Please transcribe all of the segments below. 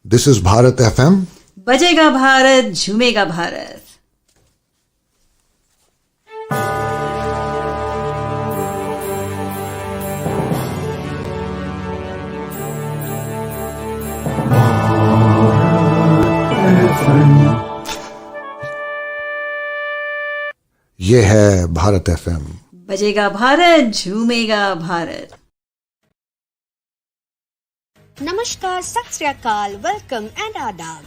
This is Bharat FM. बजेगा भारत झूमेगा भारत. ये है भारत FM. बजेगा Bharat झूमेगा Bharat. Namaskar, Sat Sri Akal, welcome and adab.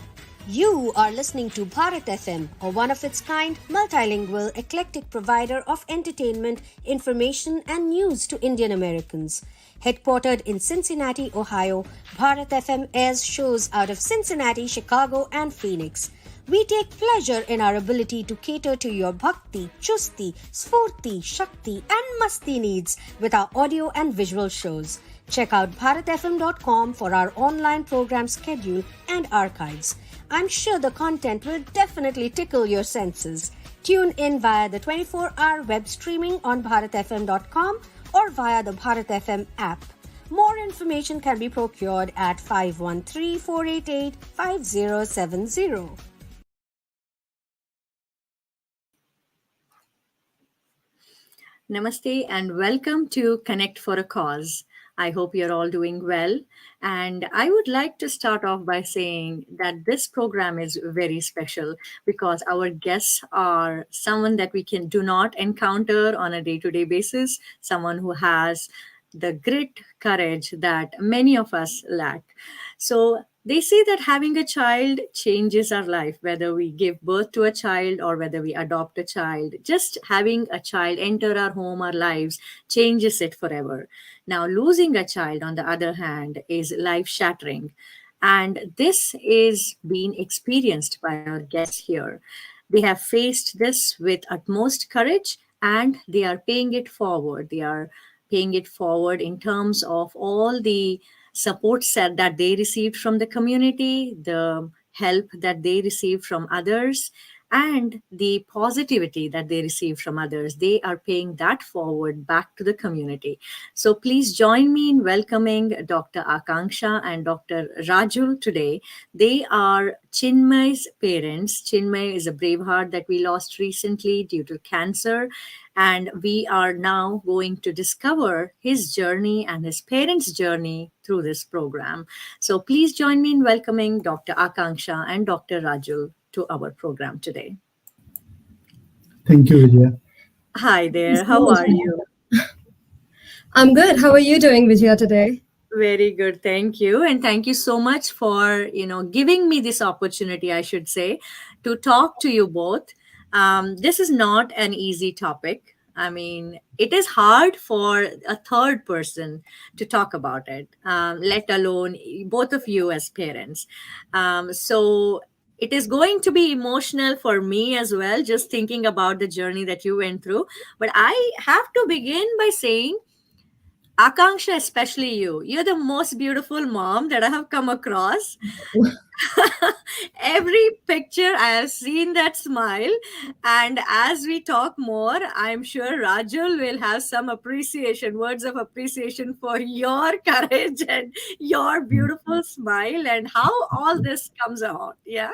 You are listening to Bharat FM, a one of its kind, multilingual, eclectic provider of entertainment, information, and news to Indian Americans. Headquartered in Cincinnati, Ohio, Bharat FM airs shows out of Cincinnati, Chicago, and Phoenix. We take pleasure in our ability to cater to your bhakti, chusti, sfurti, shakti, and masti needs with our audio and visual shows. Check out bharatfm.com for our online program schedule and archives. I'm sure the content will definitely tickle your senses. Tune in via the 24-hour web streaming on bharatfm.com or via the Bharat FM app. More information can be procured at 513-488-5070. Namaste and welcome to Connect for a Cause. I hope you're all doing well. And I would like to start off by saying that this program is very special because our guests are someone that we do not encounter on a day-to-day basis, someone who has the grit, courage that many of us lack. So they say that having a child changes our life, whether we give birth to a child or whether we adopt a child. Just having a child enter our home, our lives, changes it forever. Now, losing a child, on the other hand, is life shattering. And this is being experienced by our guests here. They have faced this with utmost courage and they are paying it forward. They are paying it forward in terms of all the support set that they received from the community, the help that they received from others, and the positivity that they receive from others. They are paying that forward back to the community. So please join me in welcoming Dr. Akanksha and Dr. Rajul today. They are Chinmay's parents. Chinmay is a braveheart that we lost recently due to cancer. And we are now going to discover his journey and his parents' journey through this program. So please join me in welcoming Dr. Akanksha and Dr. Rajul to our program today. Thank you, Vijaya. Hi there. How are you? I'm good. How are you doing, Vijaya, today? Very good. Thank you. And thank you so much for, giving me this opportunity, I should say, to talk to you both. This is not an easy topic. I mean, it is hard for a third person to talk about it, let alone both of you as parents. So it is going to be emotional for me as well, just thinking about the journey that you went through. But I have to begin by saying, Akanksha, especially you, you're the most beautiful mom that I have come across. Every picture I have seen that smile, and as we talk more, I'm sure Rajul will have some appreciation, words of appreciation for your courage and your beautiful smile and how all this comes out. Yeah.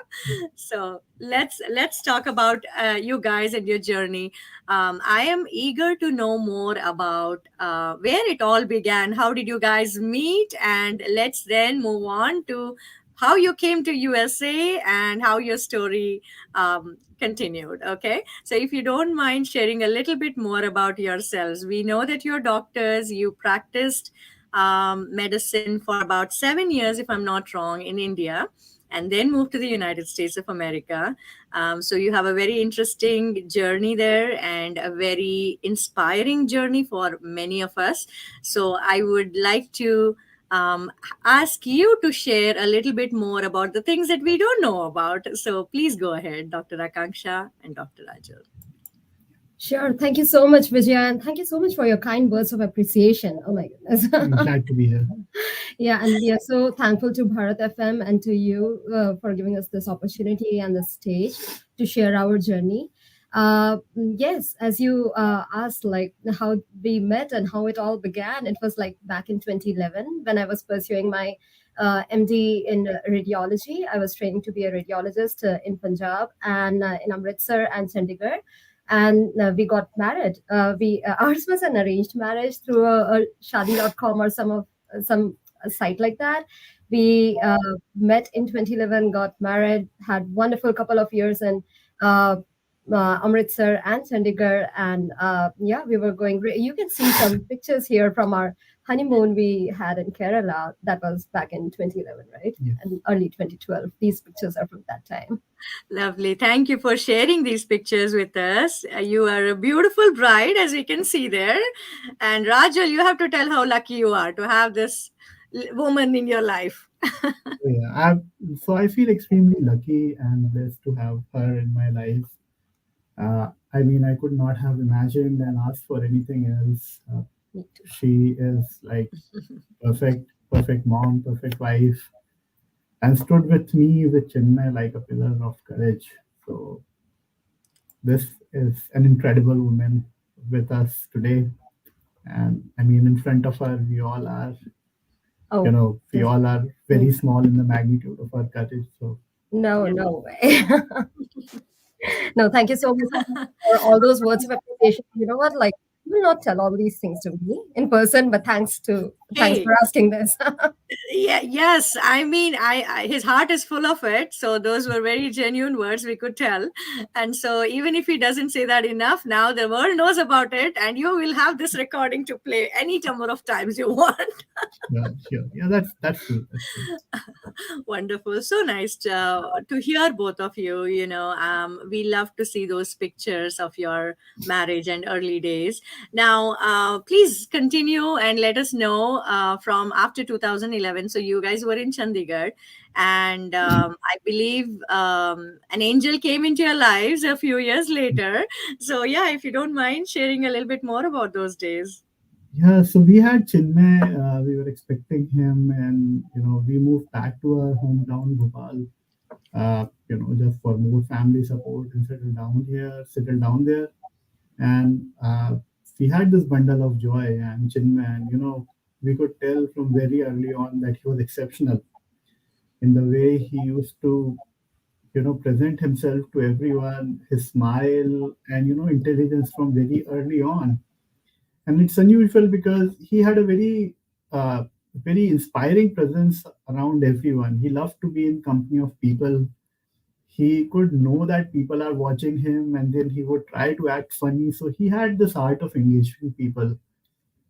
So let's talk about you guys and your journey. I am eager to know more about where it all began. How did you guys meet? And let's then move on to how you came to USA and how your story continued. Okay. So if you don't mind sharing a little bit more about yourselves, we know that you're doctors, you practiced medicine for about 7 years, if I'm not wrong, in India, and then moved to the United States of America. So you have a very interesting journey there and a very inspiring journey for many of us. So I would like to ask you to share a little bit more about the things that we don't know about. So please go ahead, Dr. Akanksha and Dr. Rajul. Sure. Thank you so much, Vijaya. And thank you so much for your kind words of appreciation. Oh, my goodness. I'm glad to be here. Yeah. And we are so thankful to Bharat FM and to you for giving us this opportunity and the stage to share our journey. Yes, as you asked, like how we met and how it all began, it was like back in 2011 when I was pursuing my MD in radiology. I was training to be a radiologist in Punjab and in Amritsar and Chandigarh. And we got married. We Ours was an arranged marriage through a shadi.com or some site like that. We met in 2011, got married, had wonderful couple of years, and uh, Amritsar and Chandigarh. And yeah, we were going. You can see some pictures here from our honeymoon we had in Kerala. That was back in 2011, right? Yes. And early 2012. These pictures are from that time. Lovely. Thank you for sharing these pictures with us. You are a beautiful bride, as we can see there. And Rajal, you have to tell how lucky you are to have this woman in your life. So yeah, I feel extremely lucky and blessed to have her in my life. I mean, I could not have imagined and asked for anything else. Me too. She is like perfect mom, perfect wife, and stood with me with Chinmay like a pillar of courage. So this is an incredible woman with us today. And I mean, in front of her, we all are, Oh, we all are very small in the magnitude of our courage. So no, no way. No, thank you so much for all those words of appreciation. You know what? Like, you will not tell all these things to me in person, but thanks Hey, for asking this. yeah, yes. I mean, his heart is full of it. So those were very genuine words, we could tell. And so even if he doesn't say that enough, now the world knows about it, and you will have this recording to play any number of times you want. yeah, sure. Yeah, that's true. That's true. Wonderful. So nice to hear both of you. We love to see those pictures of your marriage and early days. Now, please continue and let us know from after 2011. So you guys were in Chandigarh, and I believe an angel came into your lives a few years later. So yeah, if you don't mind sharing a little bit more about those days. Yeah, so we had Chinmay. We were expecting him, and we moved back to our hometown, Bhopal. Just for more family support and settle down there, and we had this bundle of joy and Chinmay, and we could tell from very early on that he was exceptional in the way he used to present himself to everyone, his smile and intelligence from very early on. And it's unusual because he had a very inspiring presence around everyone. He loved to be in company of people. He could know that people are watching him, and then he would try to act funny. So he had this art of engaging people.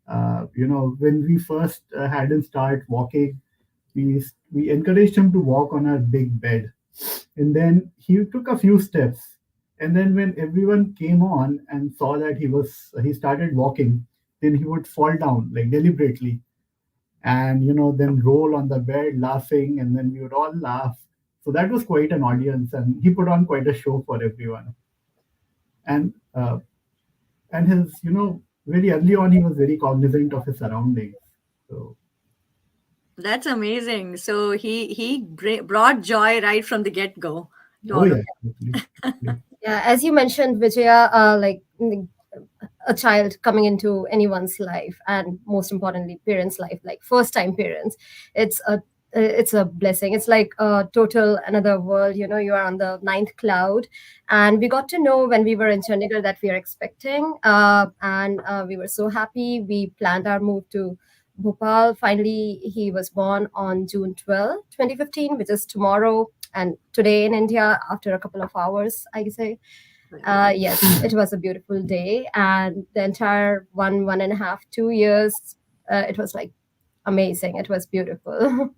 When we first had him start walking, we encouraged him to walk on our big bed, and then he took a few steps, and then when everyone came on and saw that he started walking, then he would fall down like deliberately, and then roll on the bed laughing, and then we would all laugh. So that was quite an audience, and he put on quite a show for everyone. And his very early on he was very cognizant of his surroundings. So That's amazing. So he brought joy right from the get go to oh all of yeah, totally, totally. Yeah, as you mentioned, Vijaya, a child coming into anyone's life, and most importantly, parents' life, like first time parents, it's a blessing. It's like a total another world. You are on the ninth cloud, and we got to know when we were in Chandigarh that we are expecting, and we were so happy. We planned our move to Bhopal. Finally, he was born on June 12, 2015, which is tomorrow. And today in India, after a couple of hours, I say, yes, it was a beautiful day. And the entire 1.5, 2 years, it was like amazing. It was beautiful.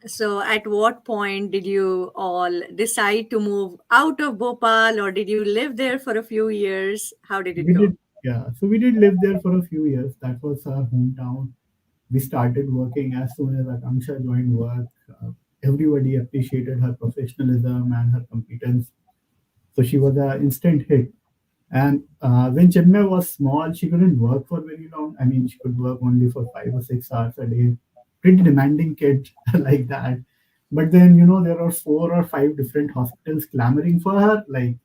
So, at what point did you all decide to move out of Bhopal, or did you live there for a few years? How did it We go? did, yeah. So we did live there for a few years. That was our hometown. We started working as soon as Akanksha joined work. Everybody appreciated her professionalism and her competence. So she was an instant hit. And when Chinmay was small, she couldn't work for very long. I mean, she could work only for 5 or 6 hours a day. Pretty demanding kid like that. But then, there are 4 or 5 different hospitals clamoring for her, like,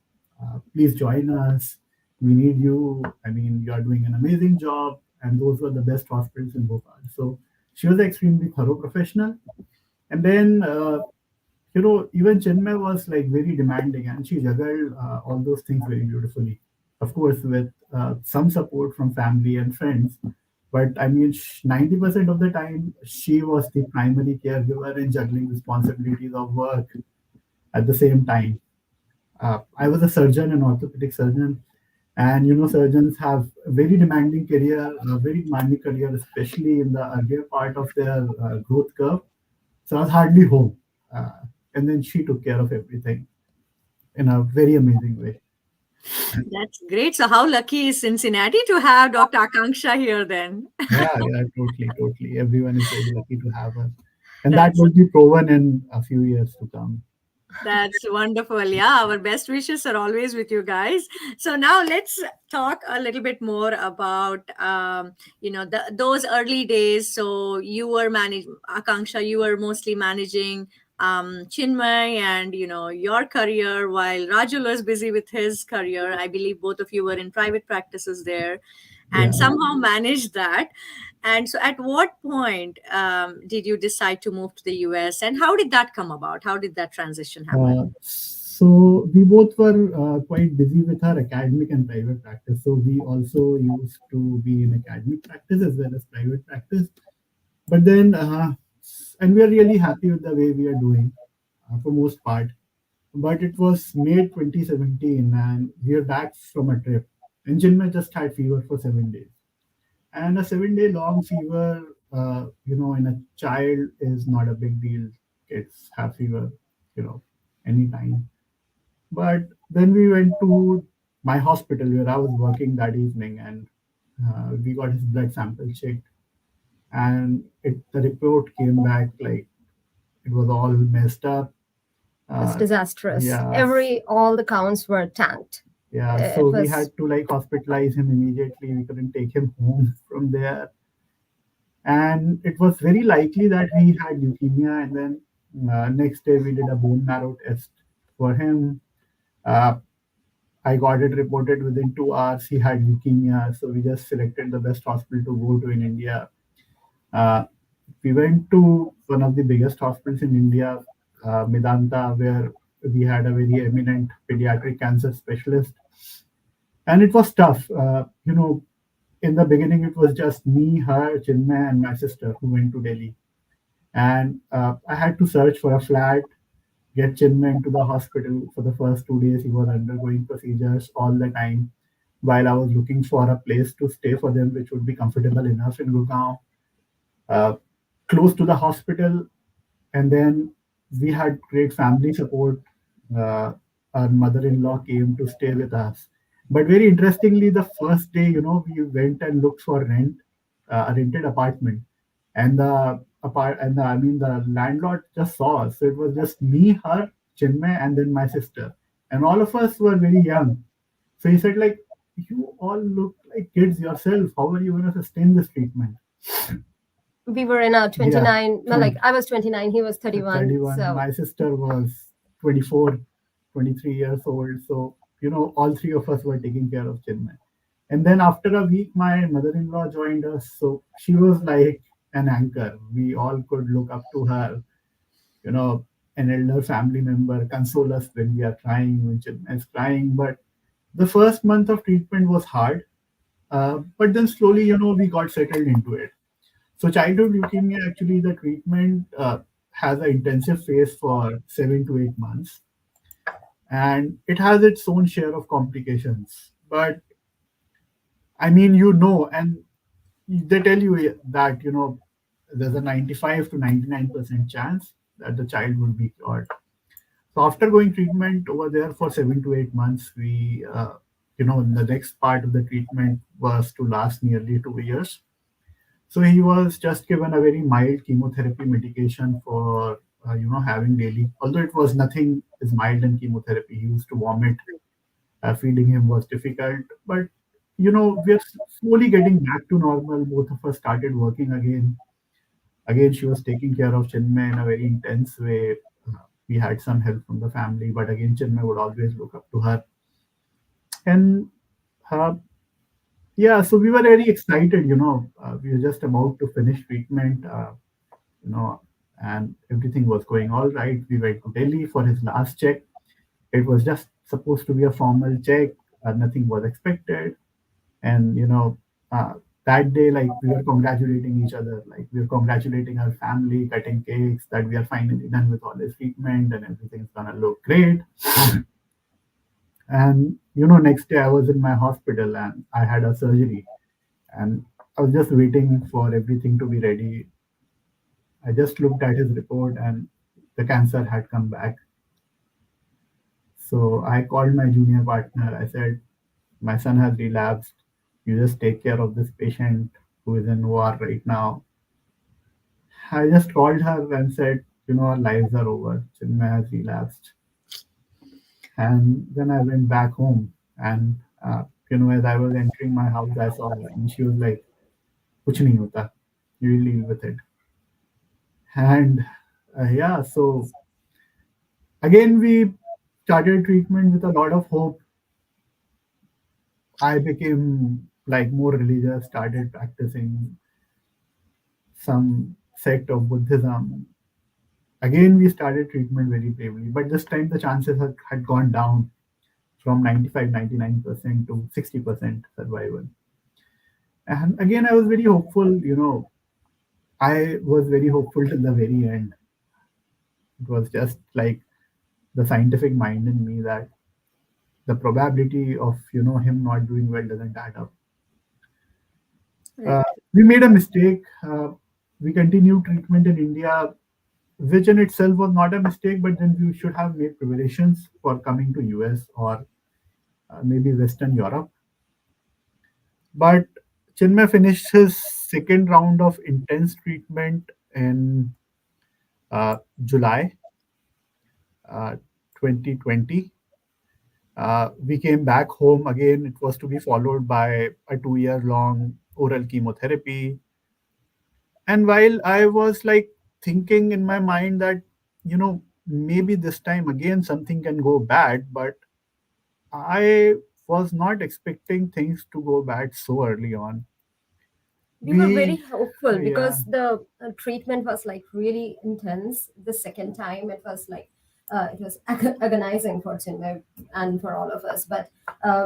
please join us. We need you. I mean, you are doing an amazing job. And those were the best hospitals in Bhopal. So she was an extremely thorough professional. And then, even Chinmay was like very demanding and she juggled all those things very beautifully. Of course, with some support from family and friends. But I mean, 90% of the time, she was the primary caregiver in juggling responsibilities of work at the same time. I was a surgeon, an orthopedic surgeon, and surgeons have a very demanding career, a very demanding career, especially in the earlier part of their growth curve. So I was hardly home, uh, and then she took care of everything in a very amazing way. That's great. So, how lucky is Cincinnati to have Dr. Akanksha here then? Yeah, yeah, totally, totally. Everyone is very lucky to have her, and that That's will be proven in a few years to come. That's wonderful. Yeah, our best wishes are always with you guys. So now let's talk a little bit more about those early days. So you were managing Akanksha, you were mostly managing Chinmay and your career while Rajul was busy with his career. I believe both of you were in private practices there and Yeah. somehow managed that. And so, at what point did you decide to move to the US, and how did that come about? How did that transition happen? So we both were quite busy with our academic and private practice. So we also used to be in academic practice as well as private practice. But then, and we are really happy with the way we are doing for most part. But it was May 2017, and we are back from a trip. And Chinmay just had fever for 7 days. And a 7 day long fever, in a child is not a big deal. Kids have fever, you know, anytime. But then we went to my hospital where I was working that evening, and we got his blood sample checked, and the report came back like it was all messed up. It's Uh, disastrous. yeah, All the counts were tanked. yeah. So It we was had to like hospitalize him immediately. We couldn't take him home from there, and it was very likely that he had leukemia. And then next day we did a bone marrow test for him. Uh, I got it reported within 2 hours he had leukemia. So we just selected the best hospital to go to in India. Uh, we went to one of the biggest hospitals in India, Medanta, where we had a very eminent pediatric cancer specialist. And it was tough. In the beginning, it was just me, her, Chinmay, and my sister who went to Delhi. And I had to search for a flat, get Chinmay into the hospital for the first 2 days. He was undergoing procedures all the time while I was looking for a place to stay for them, which would be comfortable enough in Gurgaon, uh, close to the hospital. And then we had great family support. Uh, our mother-in-law came to stay with us. But very interestingly, the first day, we went and looked for a rented apartment, and the landlord just saw us. So it was just me, her, Chinmay, and then my sister, and all of us were very young. So he said, like, you all look like kids yourself. How are you going to sustain this treatment? we were in our Yeah, 29. No, like I was 29, he was 31. 31. So My sister was 24, 23 years old. So, all three of us were taking care of Chinmay. And then after a week, my mother-in-law joined us. So she was like an anchor. We all could look up to her, you know, an elder family member, console us when we are crying, when Chinmay is crying. But the first month of treatment was hard. But then slowly, we got settled into it. So childhood leukemia, actually, the treatment has an intensive phase for 7 to 8 months, and it has its own share of complications. But I mean, and they tell you that there's a 95 to 99% chance that the child will be cured. So after going treatment over there for 7 to 8 months, the next part of the treatment was to last nearly 2 years. So he was just given a very mild chemotherapy medication for having daily. Although it was nothing as mild in chemotherapy, he used to vomit. Feeding him was difficult, but we are slowly getting back to normal. Both of us started working again. Again, she was taking care of Chinmay in a very intense way. We had some help from the family, but again, Chinmay would always look up to her. And uh, yeah, so we were very excited. We were just about to finish treatment. You know, and everything was going all right. We went to Delhi for his last check. It was just supposed to be a formal check. Nothing was expected. And, that day, like, we were congratulating each other. Like, we were congratulating our family, cutting cakes, that we are finally done with all this treatment and everything's gonna look great. And, next day I was in my hospital and I had a surgery. And I was just waiting for everything to be ready. I just looked at his report and the cancer had come back. So I called my junior partner. I said, my son has relapsed. You just take care of this patient who is in war right now. I just called her and said, our lives are over. Chinmay has relapsed. And then I went back home. And, as I was entering my house, I saw her. And she was like, Kuch nahi hota. You will deal with it. And yeah, so again, we started treatment with a lot of hope. I became like more religious, started practicing some sect of Buddhism. Again, we started treatment very bravely, but this time the chances had gone down from 95, 99% to 60% survival. And again, I was very hopeful, I was very hopeful till the very end. It was just like the scientific mind in me that the probability of, him not doing well doesn't add up. Uh, Right. we made a mistake. We continued treatment in India, which in itself was not a mistake, but then we should have made preparations for coming to US or maybe Western Europe. But Chinmay finished his second round of intense treatment in July 2020. We came back home again. It was to be followed by a 2 year long oral chemotherapy. And while I was like thinking in my mind that, maybe this time again something can go bad, but I was not expecting things to go bad so early on. We were very We, hopeful yeah, because the treatment was like really intense. The second time it was like it was agonizing for Chinmay and for all of us. But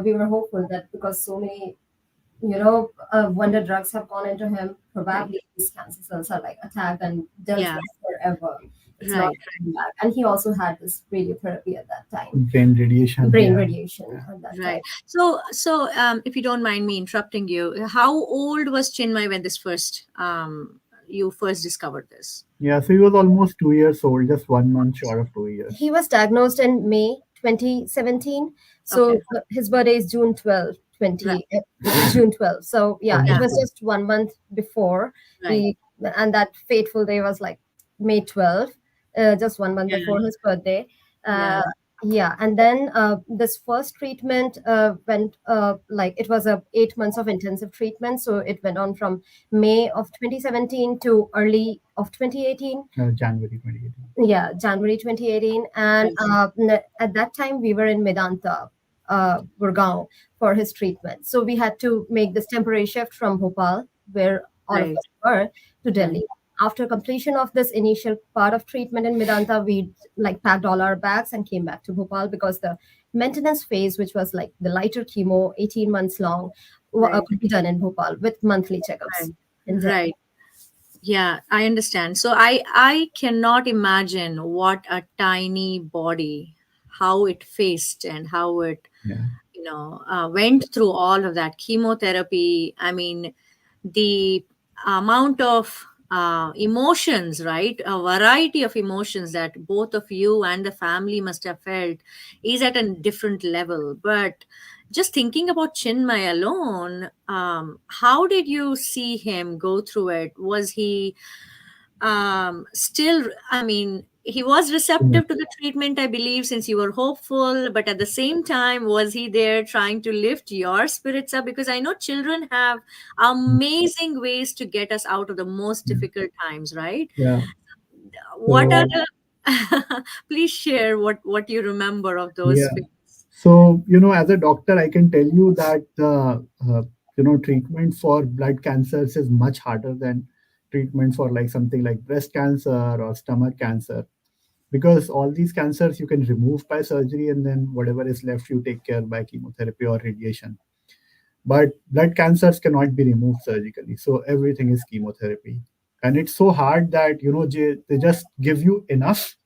we were hopeful that because so many wonder drugs have gone into him, Right. probably these cancer cells are like attacked and dealt Yeah. with forever. It's not Right. coming back. And he also had this radiotherapy at that time, brain radiation. brain Yeah. radiation at that time. Right. So, if you don't mind me interrupting you, how old was Chinmay when this first you first discovered this? Yeah. So he was almost 2 years old, just 1 month short of 2 years. He was diagnosed in May 2017. Okay. So his birthday is June 12th, Right. 20, June 12th. So yeah, it Yeah. was Almost. just 1 month before Right. we, and that fateful day was like May 12th, just 1 month Yeah. before his birthday. Yeah. Uh, yeah, and then this first treatment went like it was a 8 months of intensive treatment. So it went on from May of 2017 to early of 2018. January 2018. Yeah, January 2018. And Right. at that time, we were in Medanta, Gurgaon, for his treatment. So we had to make this temporary shift from Bhopal, where all of Right. us were, to Right. Delhi. After completion of this initial part of treatment in Medanta, we like packed all our bags and came back to Bhopal because the maintenance phase, which was like the lighter chemo, 18 months long, Right. could be done in Bhopal with monthly checkups Right. in Delhi. Right. Yeah, I understand. So I cannot imagine what a tiny body, how it faced and how it Yeah. went through all of that chemotherapy. I mean, the amount of emotions, right? A variety of emotions that both of you and the family must have felt is at a different level. But just thinking about Chinmay alone, how did you see him go through it? Was he still, I mean, he was Yeah. receptive to the treatment, I believe, since you were hopeful, but at the same time, was he there trying to lift your spirits up? Because I know children have amazing ways to get us out of the most difficult times, right? Yeah. What are So the please share what you remember of those yeah. phase. So, as a doctor, I can tell you that treatment for blood cancers is much harder than treatment for like something like breast cancer or stomach cancer, because all these cancers you can remove by surgery, and then whatever is left you take care by chemotherapy or radiation. But blood cancers cannot be removed surgically, so everything is chemotherapy. And it's so hard that they just give you enough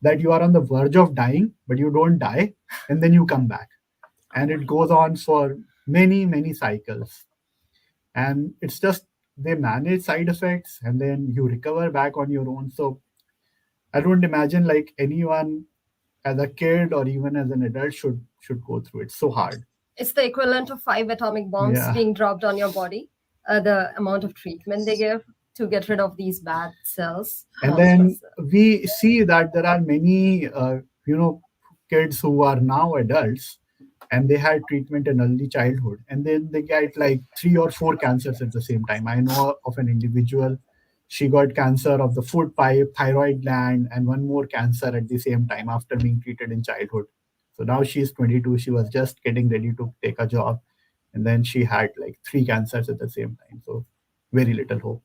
that you are on the verge of dying, but you don't die, and then you come back, Oh and it my. goes on for many many cycles. And it's just they manage side effects, and then you recover back on your own. So I don't imagine like anyone as a kid or even as an adult should go through it. So hard. It's the equivalent of 5 atomic bombs Yeah. being dropped on your body. The amount of treatment they give to get rid of these bad cells, And then monstrous. we see that there are many kids who are now adults, and they had treatment in early childhood, and then they get like 3 or 4 cancers at the same time. I know of an individual, she got cancer of the food pipe, thyroid gland, and one more cancer at the same time after being treated in childhood. So now she's 22, she was just getting ready to take a job, and then she had like 3 cancers at the same time. So very little hope.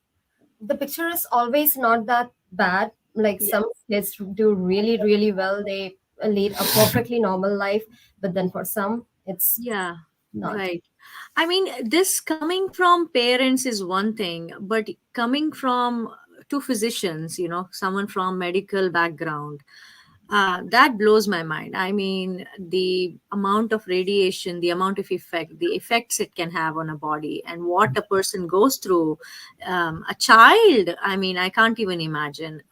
The picture is always not that bad. Like Yeah. some kids do really, really well. They lead a perfectly normal life, but then for some, it's Yeah, not. right. I mean, this coming from parents is one thing, but coming from two physicians, someone from medical background, that blows my mind. I mean, the amount of radiation, the amount of effect, the effects it can have on a body, and what a person goes through. A child, I mean, I can't even imagine.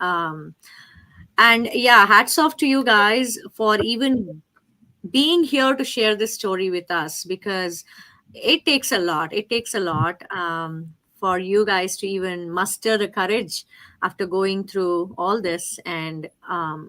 And yeah, hats off to you guys for even being here to share this story with us, because it takes a lot for you guys to even muster the courage after going through all this and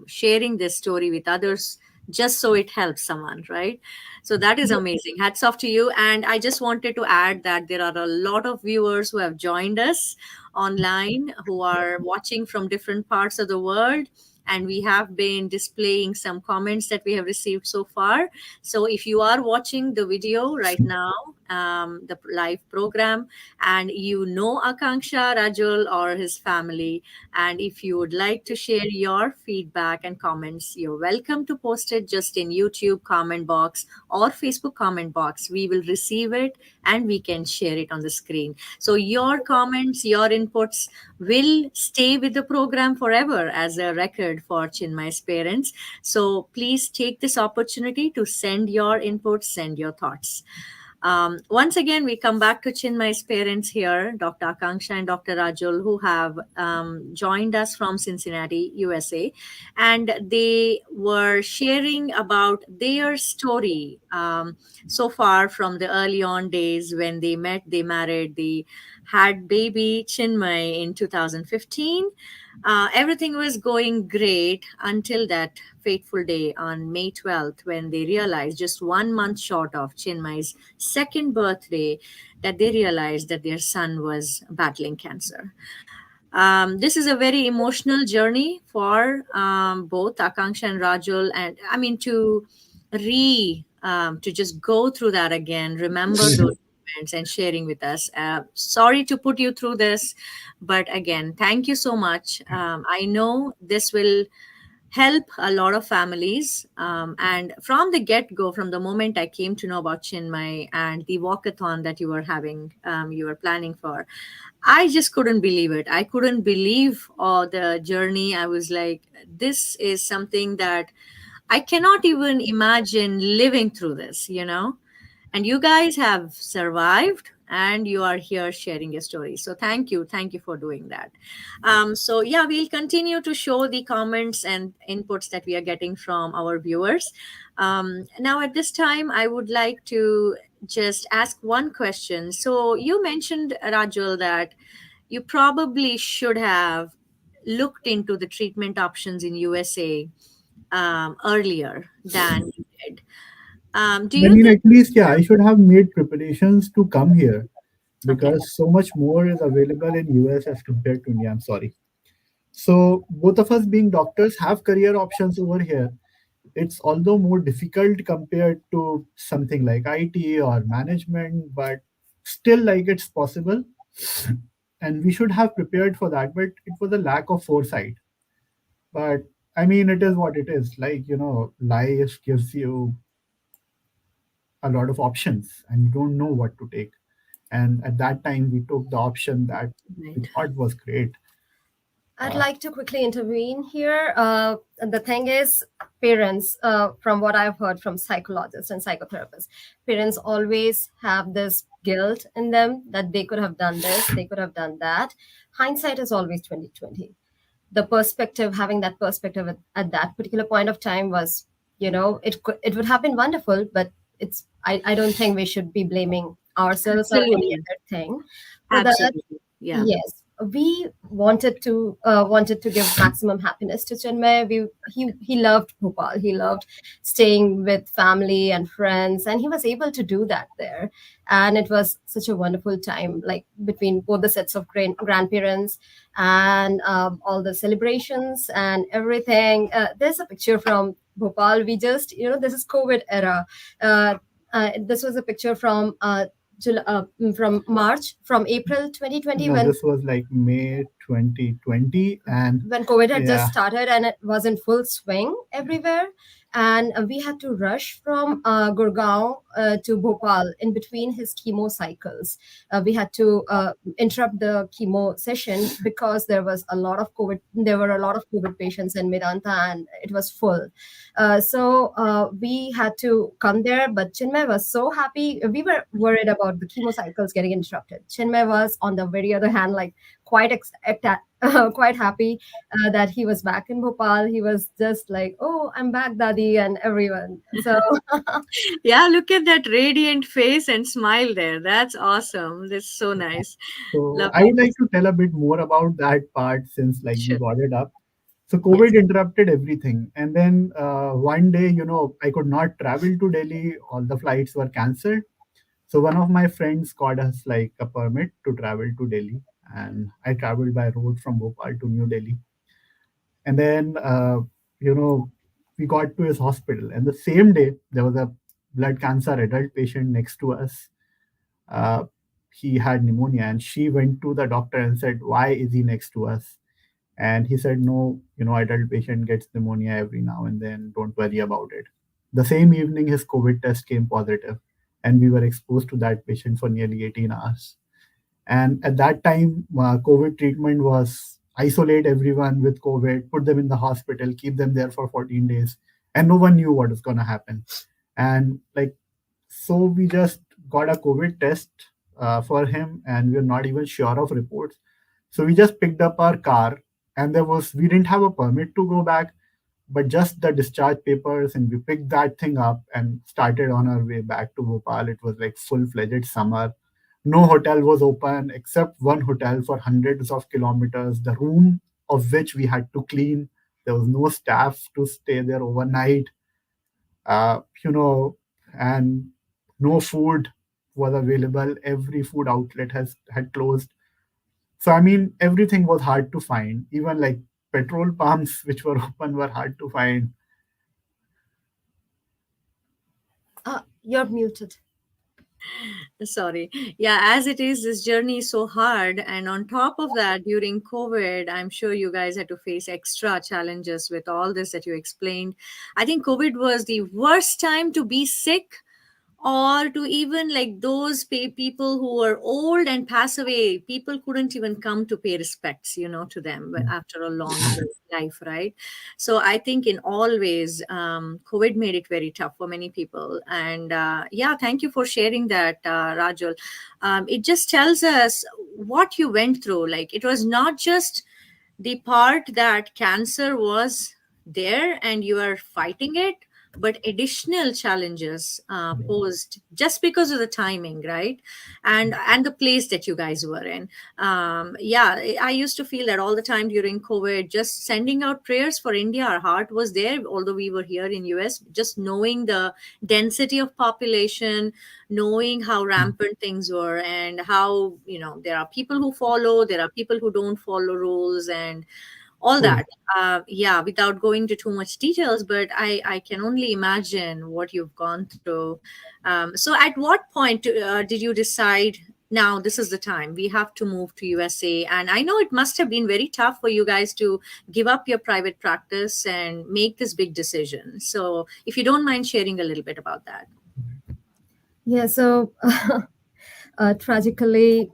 sharing this story with others, just so it helps someone, right? So that is amazing. Hats off to you. And I just wanted to add that there are a lot of viewers who have joined us online, who are watching from different parts of the world, and we have been displaying some comments that we have received so far. So if you are watching the video right now, the live program, and you know Akanksha Rajul or his family, and if you would like to share your feedback and comments, you're welcome to post it just in YouTube comment box or Facebook comment box. We will receive it and we can share it on the screen. So your comments, your inputs will stay with the program forever as a record for Chinmay's parents. So please take this opportunity to send your inputs, send your thoughts. Once again, we come back to Chinmay's parents here, Dr. Akanksha and Dr. Rajul, who have joined us from Cincinnati, USA, and they were sharing about their story so far from the early on days when they met, they married, they had baby Chinmay in 2015. Everything was going great until that fateful day on May 12th, when they realized, just 1 month short of Chinmay's second birthday, that they realized that their son was battling cancer. This is a very emotional journey for both Akanksha and Rajul, and I mean to just go through that again, remember those moments, and sharing with us. Sorry to put you through this, but again, thank you so much. I know this will help a lot of families. And from the get go, from the moment I came to know about Chinmay and the walkathon that you were having, you were planning for, I just couldn't believe it. I couldn't believe the journey. I was like, this is something that I cannot even imagine living through this. And you guys have survived and you are here sharing your story. So thank you. Thank you for doing that. So, yeah, we'll continue to show the comments and inputs that we are getting from our viewers. Now, at this time, I would like to just ask one question. So, you mentioned, Rajul, that you probably should have looked into the treatment options in USA earlier than you did. Do I you mean, think? at least, yeah, I should have made preparations to come here Okay. because so much more is available in US as compared to India. I'm sorry. So both of us being doctors have career options over here. It's although more difficult compared to something like IT or management, but still like it's possible. And we should have prepared for that, but it was a lack of foresight. But I mean, it is what it is. Like, life gives you a lot of options and you don't know what to take. And at that time, we took the option that we Right. thought was great. I'd Uh, like to quickly intervene here. The thing is, parents, from what I've heard from psychologists and psychotherapists, parents always have this guilt in them that they could have done this, they could have done that. Hindsight is always 2020. The perspective, having that perspective at that particular point of time was, it would have been wonderful, but I don't think we should be blaming ourselves or any Absolutely. other thing for that. Absolutely. Yeah. Yes, we wanted to give maximum happiness to Chinmay. He loved Bhopal. He loved staying with family and friends, and he was able to do that there. And it was such a wonderful time, like between both the sets of grandparents and all the celebrations and everything. There's a picture from Bhopal. We just, this is COVID era. This was a picture from from March, from April 2020, no, this was like May 2020. And when COVID had just yeah, started and it was in full swing everywhere. And we had to rush from Gurgaon to Bhopal in between his chemo cycles. We had to interrupt the chemo session because there was a lot of COVID. There were a lot of COVID patients in Medanta, and it was full. So we had to come there, but Chinmay was so happy. We were worried about the chemo cycles getting interrupted. Chinmay was, on the very other hand, like quite quite happy that he was back in Bhopal. He was just like, "Oh, I'm back, Daddy," and everyone. So Yeah, look at that radiant face and smile there. That's awesome. That's so nice. so I Lovely would to like to tell a bit more about that part since like we sure. brought it up. So Yes. COVID interrupted everything. And then one day, I could not travel to Delhi. All the flights were cancelled. So one of my friends got us like a permit to travel to Delhi. And I traveled by road from Bhopal to New Delhi. And then, you know, we got to his hospital. And the same day, there was a blood cancer adult patient next to us. Uh, he had pneumonia, and she went to the doctor and said, "Why is he next to us?" And he said, "No, adult patient gets pneumonia every now and then. Don't worry about it." The same evening, his COVID test came positive, and we were exposed to that patient for nearly 18 hours. And at that time, COVID treatment was isolate everyone with COVID, put them in the hospital, keep them there for 14 days, and no one knew what was going to happen. And like, so we just got a COVID test for him, and we are not even sure of reports. So we just picked up our car, and we didn't have a permit to go back, but just the discharge papers, and we picked that thing up and started on our way back to Bhopal. It was like full-fledged summer. No hotel was open except one hotel for hundreds of kilometers, the room of which we had to clean. There was no staff to stay there overnight, uh, you know, and no food was available. Every food outlet had closed. So I mean, everything was hard to find. Even like petrol pumps which were open were hard to find. you're muted. Sorry. Yeah, as it is, this journey is so hard. And on top of that, during COVID, I'm sure you guys had to face extra challenges with all this that you explained. I think COVID was the worst time to be sick, or to even like those people who were old and pass away. People couldn't even come to pay respects, to them after a long life, right? So I think in all ways, COVID made it very tough for many people. And yeah, thank you for sharing that, Rajul. It just tells us what you went through. Like, it was not just the part that cancer was there and you are fighting it, but additional challenges posed just because of the timing, right? And the place that you guys were in. Yeah, I used to feel that all the time during COVID, just sending out prayers for India. Our heart was there, although we were here in US. Just knowing the density of population, knowing how rampant things were, and how, there are people who follow, there are people who don't follow rules, and all True. that. Yeah, without going to too much details, but I can only imagine what you've gone through. So at what point did you decide, now this is the time we have to move to USA? And I know it must have been very tough for you guys to give up your private practice and make this big decision. So if you don't mind sharing a little bit about that. Yeah, so tragically,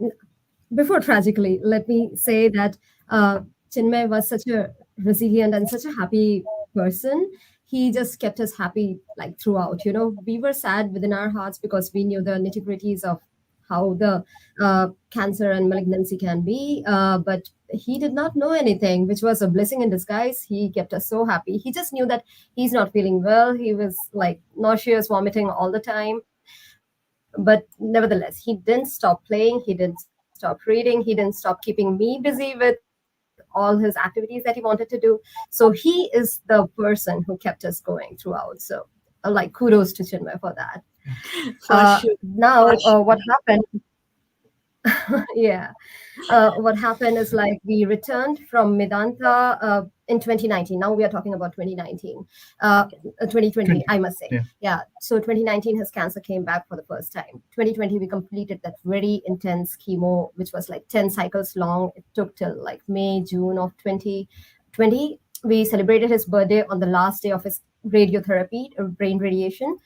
before tragically, let me say that Chinmay was such a resilient and such a happy person. He just kept us happy like throughout. We were sad within our hearts because we knew the nitty gritties of how the cancer and malignancy can be. But he did not know anything, which was a blessing in disguise. He kept us so happy. He just knew that he's not feeling well. He was like nauseous, vomiting all the time. But nevertheless, he didn't stop playing. He didn't stop reading. He didn't stop keeping me busy with all his activities that he wanted to do. So he is the person who kept us going throughout. So like kudos to Chinmay for that. For sure. Now, For what sure. happened? Yeah. What happened is like we returned from Medanta in 2019. Now we are talking about 2019, 2020, 20. I must say. Yeah. Yeah. So 2019, his cancer came back for the first time. 2020, we completed that very intense chemo, which was like 10 cycles long. It took till like May, June of 2020. We celebrated his birthday on the last day of his radiotherapy, brain radiation.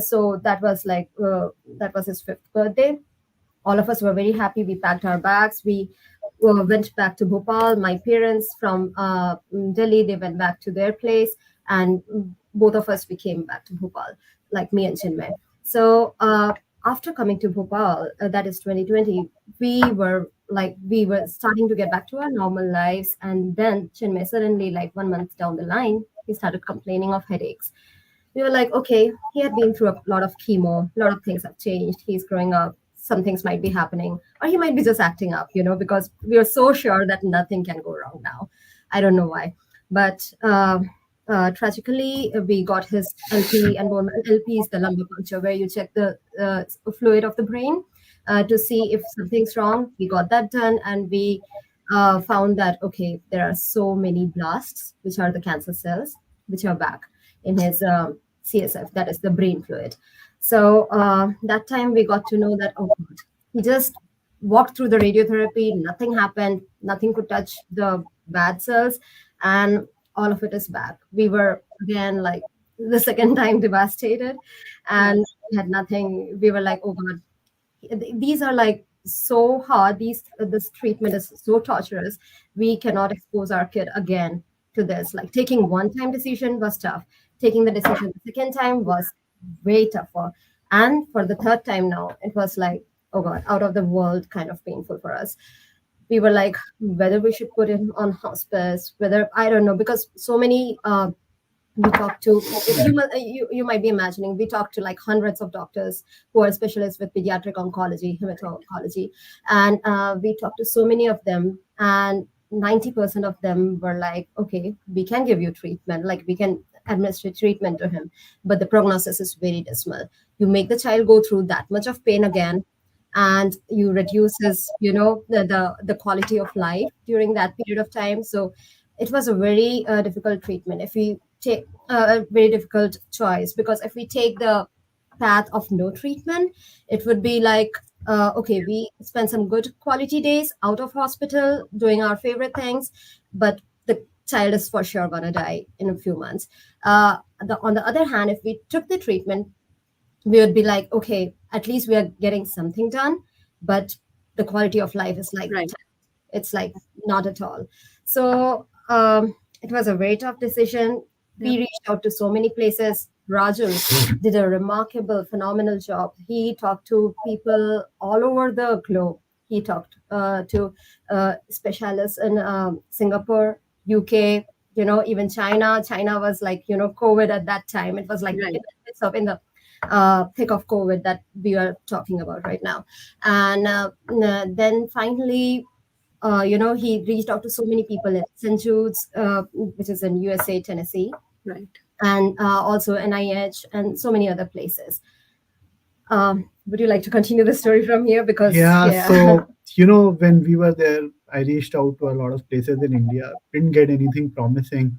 So that was his fifth birthday. All of us were very happy. We packed our bags. We went back to Bhopal. My parents from Delhi, they went back to their place, and both of us we came back to Bhopal, like me and Chinmay. So after coming to Bhopal, that is 2020, we were starting to get back to our normal lives, and then Chinmay suddenly, like 1 month down the line, he started complaining of headaches. We were like, okay, he had been through a lot of chemo, a lot of things have changed. He's growing up, some things might be happening, or he might be just acting up, because we are so sure that nothing can go wrong now. I don't know why. But tragically, we got his LP and bone. LP is the lumbar puncture where you check the fluid of the brain to see if something's wrong. We got that done, and we found that, okay, there are so many blasts, which are the cancer cells, which are back in his CSF, that is the brain fluid. So that time we got to know that, oh God, he just walked through the radiotherapy, nothing happened, nothing could touch the bad cells, and all of it is back. We were again like the second time devastated, and Yes. we had nothing. We were like, oh God, these are like so hard. This treatment is so torturous. We cannot expose our kid again to this. Like taking one time decision was tough. Taking the decision the second time was way tougher. And for the third time now, it was like, oh God, out of the world kind of painful for us. We were like, whether we should put him on hospice, whether I don't know, because so many we talked to you might be imagining, we talked to like hundreds of doctors who are specialists with pediatric oncology, hemato-oncology, and we talked to so many of them, and 90% of them were like, okay, we can give you treatment, like we can administer treatment to him, but the prognosis is very dismal. You make the child go through that much of pain again, and you reduce his the quality of life during that period of time. So it was a very difficult treatment. If we take a very difficult choice, because if we take the path of no treatment, it would be like, okay, we spend some good quality days out of hospital doing our favorite things, but the child is for sure gonna die in a few months. On the other hand, if we took the treatment, we would be like, okay, at least we are getting something done, but the quality of life is like, Right. it's like not at all. So it was a very tough decision. We Yep. reached out to so many places. Rajul did a remarkable, phenomenal job. He talked to people all over the globe. He talked to specialists in Singapore, UK, even China was like, COVID at that time. It was like Right. in the thick of COVID that we are talking about right now. And then finally, he reached out to so many people in St. Jude's, which is in USA, Tennessee, Right. and also NIH and so many other places. Would you like to continue the story from here? Because, Yeah, yeah. so when we were there, I reached out to a lot of places in India, didn't get anything promising,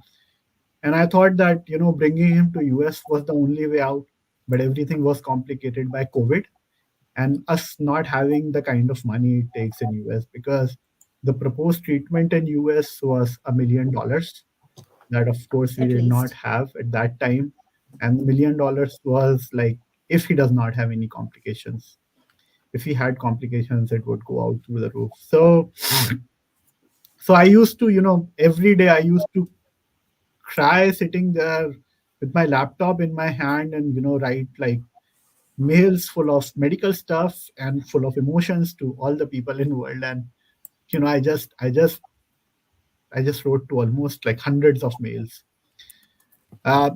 and I thought that bringing him to US was the only way out, but everything was complicated by COVID and us not having the kind of money it takes in US because the proposed treatment in US was $1 million. That of course we At did not least. have at that time, and $1 million was like if he does not have any complications. If he had complications, it would go out through the roof. So I used to, every day I used to cry sitting there with my laptop in my hand and write like mails full of medical stuff and full of emotions to all the people in the world. And I just wrote to almost like hundreds of mails. uh,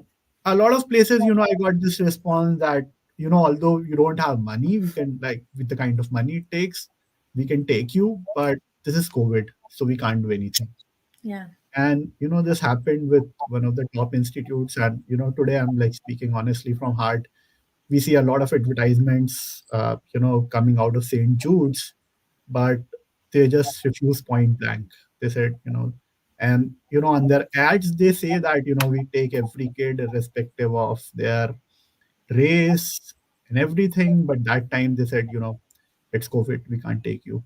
a lot of places, I got this response that although you don't have money, we can, like, with the kind of money it takes, we can take you, but this is COVID, so we can't do anything. Yeah. And this happened with one of the top institutes. And today I'm like speaking honestly from heart. We see a lot of advertisements coming out of St. Jude's, but they just refuse point blank. They said, and on their ads they say that we take every kid irrespective of their race and everything, but that time they said, it's COVID, we can't take you.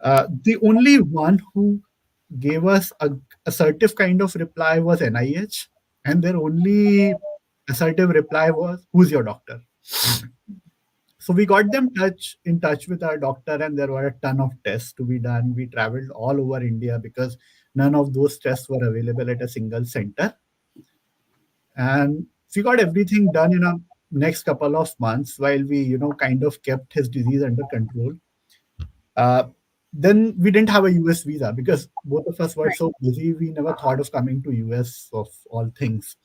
The only one who gave us a assertive kind of reply was NIH, and their only assertive reply was, "Who's your doctor?" So we got them in touch with our doctor, and there were a ton of tests to be done. We traveled all over India because none of those tests were available at a single center, and we got everything done in a next couple of months while we kind of kept his disease under control. Uh, then we didn't have a US visa because both of us were Right. so busy. We never thought of coming to US of all things.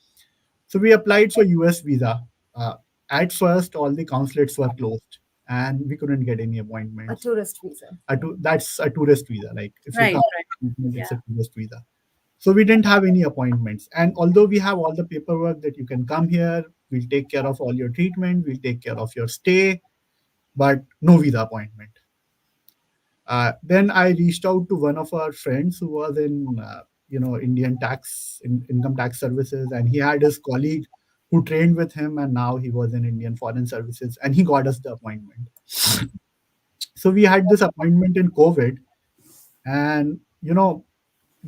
So we applied for US visa. Uh, at first, all the consulates were closed, and we couldn't get any A appointments. tourist visa. That's a tourist visa. Like if you Right. come, Right. it's Yeah. a tourist visa. So we didn't have any appointments. And although we have all the paperwork that you can come here, we'll take care of all your treatment, we'll take care of your stay, but no visa appointment. Then I reached out to one of our friends who was in Indian income tax services, and he had his colleague who trained with him, and now he was in Indian Foreign Services, and he got us the appointment. So we had this appointment in COVID, and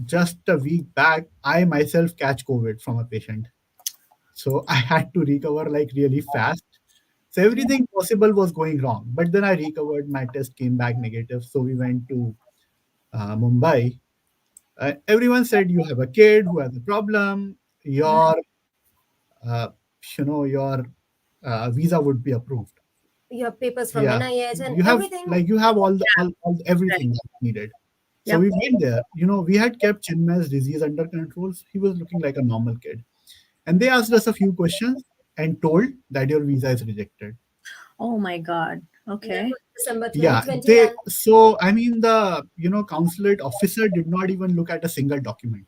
just a week back, I myself catch COVID from a patient. So I had to recover like really fast. So Yeah. everything possible was going wrong. But then I recovered, my test came back negative. So we went to Mumbai. Everyone said you have a kid who has a problem. Uh, your visa would be approved. You have papers from Yeah, NIH and you have everything. like you have all Right. everything that's needed. So Yep. we went there. We had kept Chinmay's disease under control. So he was looking like a normal kid. And they asked us a few questions and told that your visa is rejected. Oh my God. That Okay. was December Yeah, 2020. they And so I mean the consulate officer did not even look at a single document.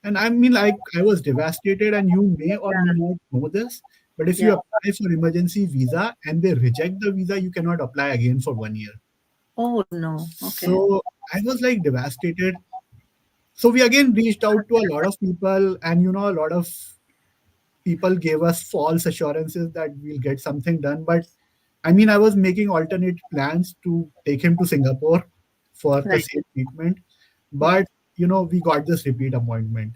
And I mean, like, I was devastated, and you may or may not know this, but if Yeah. you apply for emergency visa and they reject the visa, you cannot apply again for 1 year. Oh no. Okay. So I was like devastated. So we again reached out to a lot of people, and a lot of people gave us false assurances that we'll get something done. But I mean, I was making alternate plans to take him to Singapore for the Right. same treatment, Yeah. but we got this repeat appointment.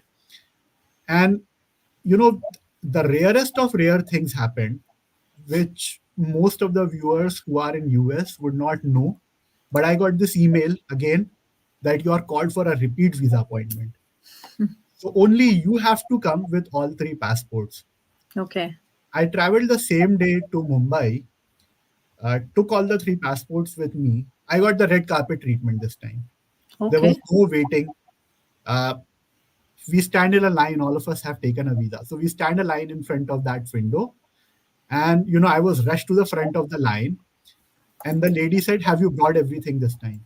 And you know, the rarest of rare things happened, which most of the viewers who are in US would not know. But I got this email again that you are called for a repeat visa appointment. So only you have to come with all three passports. Okay. I traveled the same day to Mumbai, took all the three passports with me. I got the red carpet treatment this time. There Okay. was no waiting. Uh, we stand in a line. All of us have taken a visa, so we stand a line in front of that window. And I was rushed to the front of the line, and the lady said, "Have you brought everything this time?"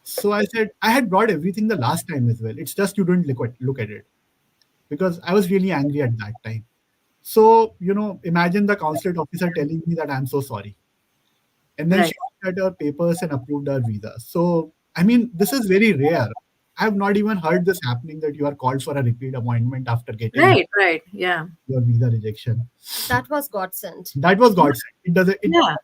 So I said, "I had brought everything the last time as well. It's just you didn't look at it," because I was really angry at that time. So, imagine the consulate officer telling me that I'm so sorry. And then she Right. looked at her papers and approved her visa. So, I mean, this is very rare. I have not even heard this happening, that you are called for a repeat appointment after getting Right. Right. Yeah. your visa rejection. That was God sent. That was God sent. It doesn't, Yeah.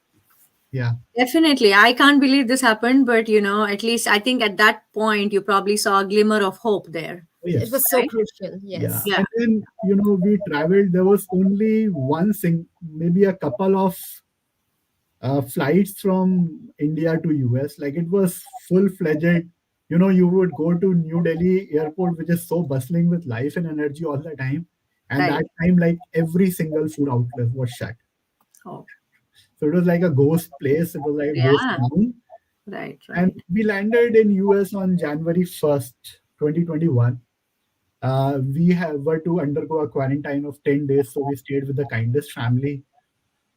yeah. Definitely. I can't believe this happened, but at least I think at that point you probably saw a glimmer of hope there. Oh, It yes. was so Right? crucial. Yeah. Yes. Yeah. And then, we traveled. There was only maybe a couple of flights from India to US. Like, it was full fledged. You would go to New Delhi airport, which is so bustling with life and energy all the time. And Right. that time, like, every single food outlet was shut. Oh, So it was like a ghost place. It was like a ghost yeah. town. Right. And Right. we landed in US on January 1st, 2021. Were to undergo a quarantine of 10 days. So we stayed with the kindest family.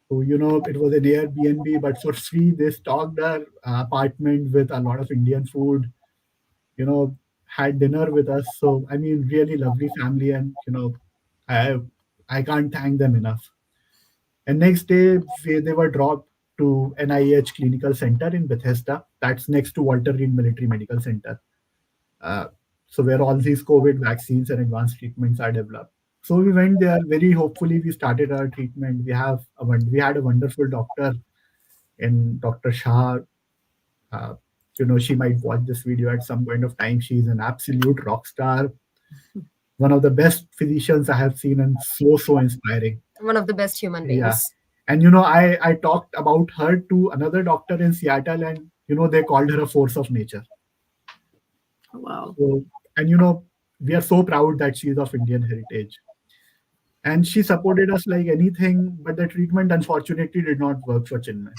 So, it was an Airbnb, but for free, they stocked our apartment with a lot of Indian food, had dinner with us. So, I mean, really lovely family. And, I, I can't thank them enough. And next day, they were dropped to NIH Clinical Center in Bethesda. That's next to Walter Reed Military Medical Center. Uh, so where all these COVID vaccines and advanced treatments are developed. So we went there very hopefully. We started our treatment. We had a wonderful doctor in Dr. Shah. Uh, she might watch this video at some point of time. She's an absolute rock star, one of the best physicians I have seen, and so inspiring. One of the best human Yeah. beings. And I talked about her to another doctor in Seattle, and they called her a force of nature. Wow. So, and we are so proud that she is of Indian heritage. And she supported us like anything, but the treatment unfortunately did not work for Chinmay.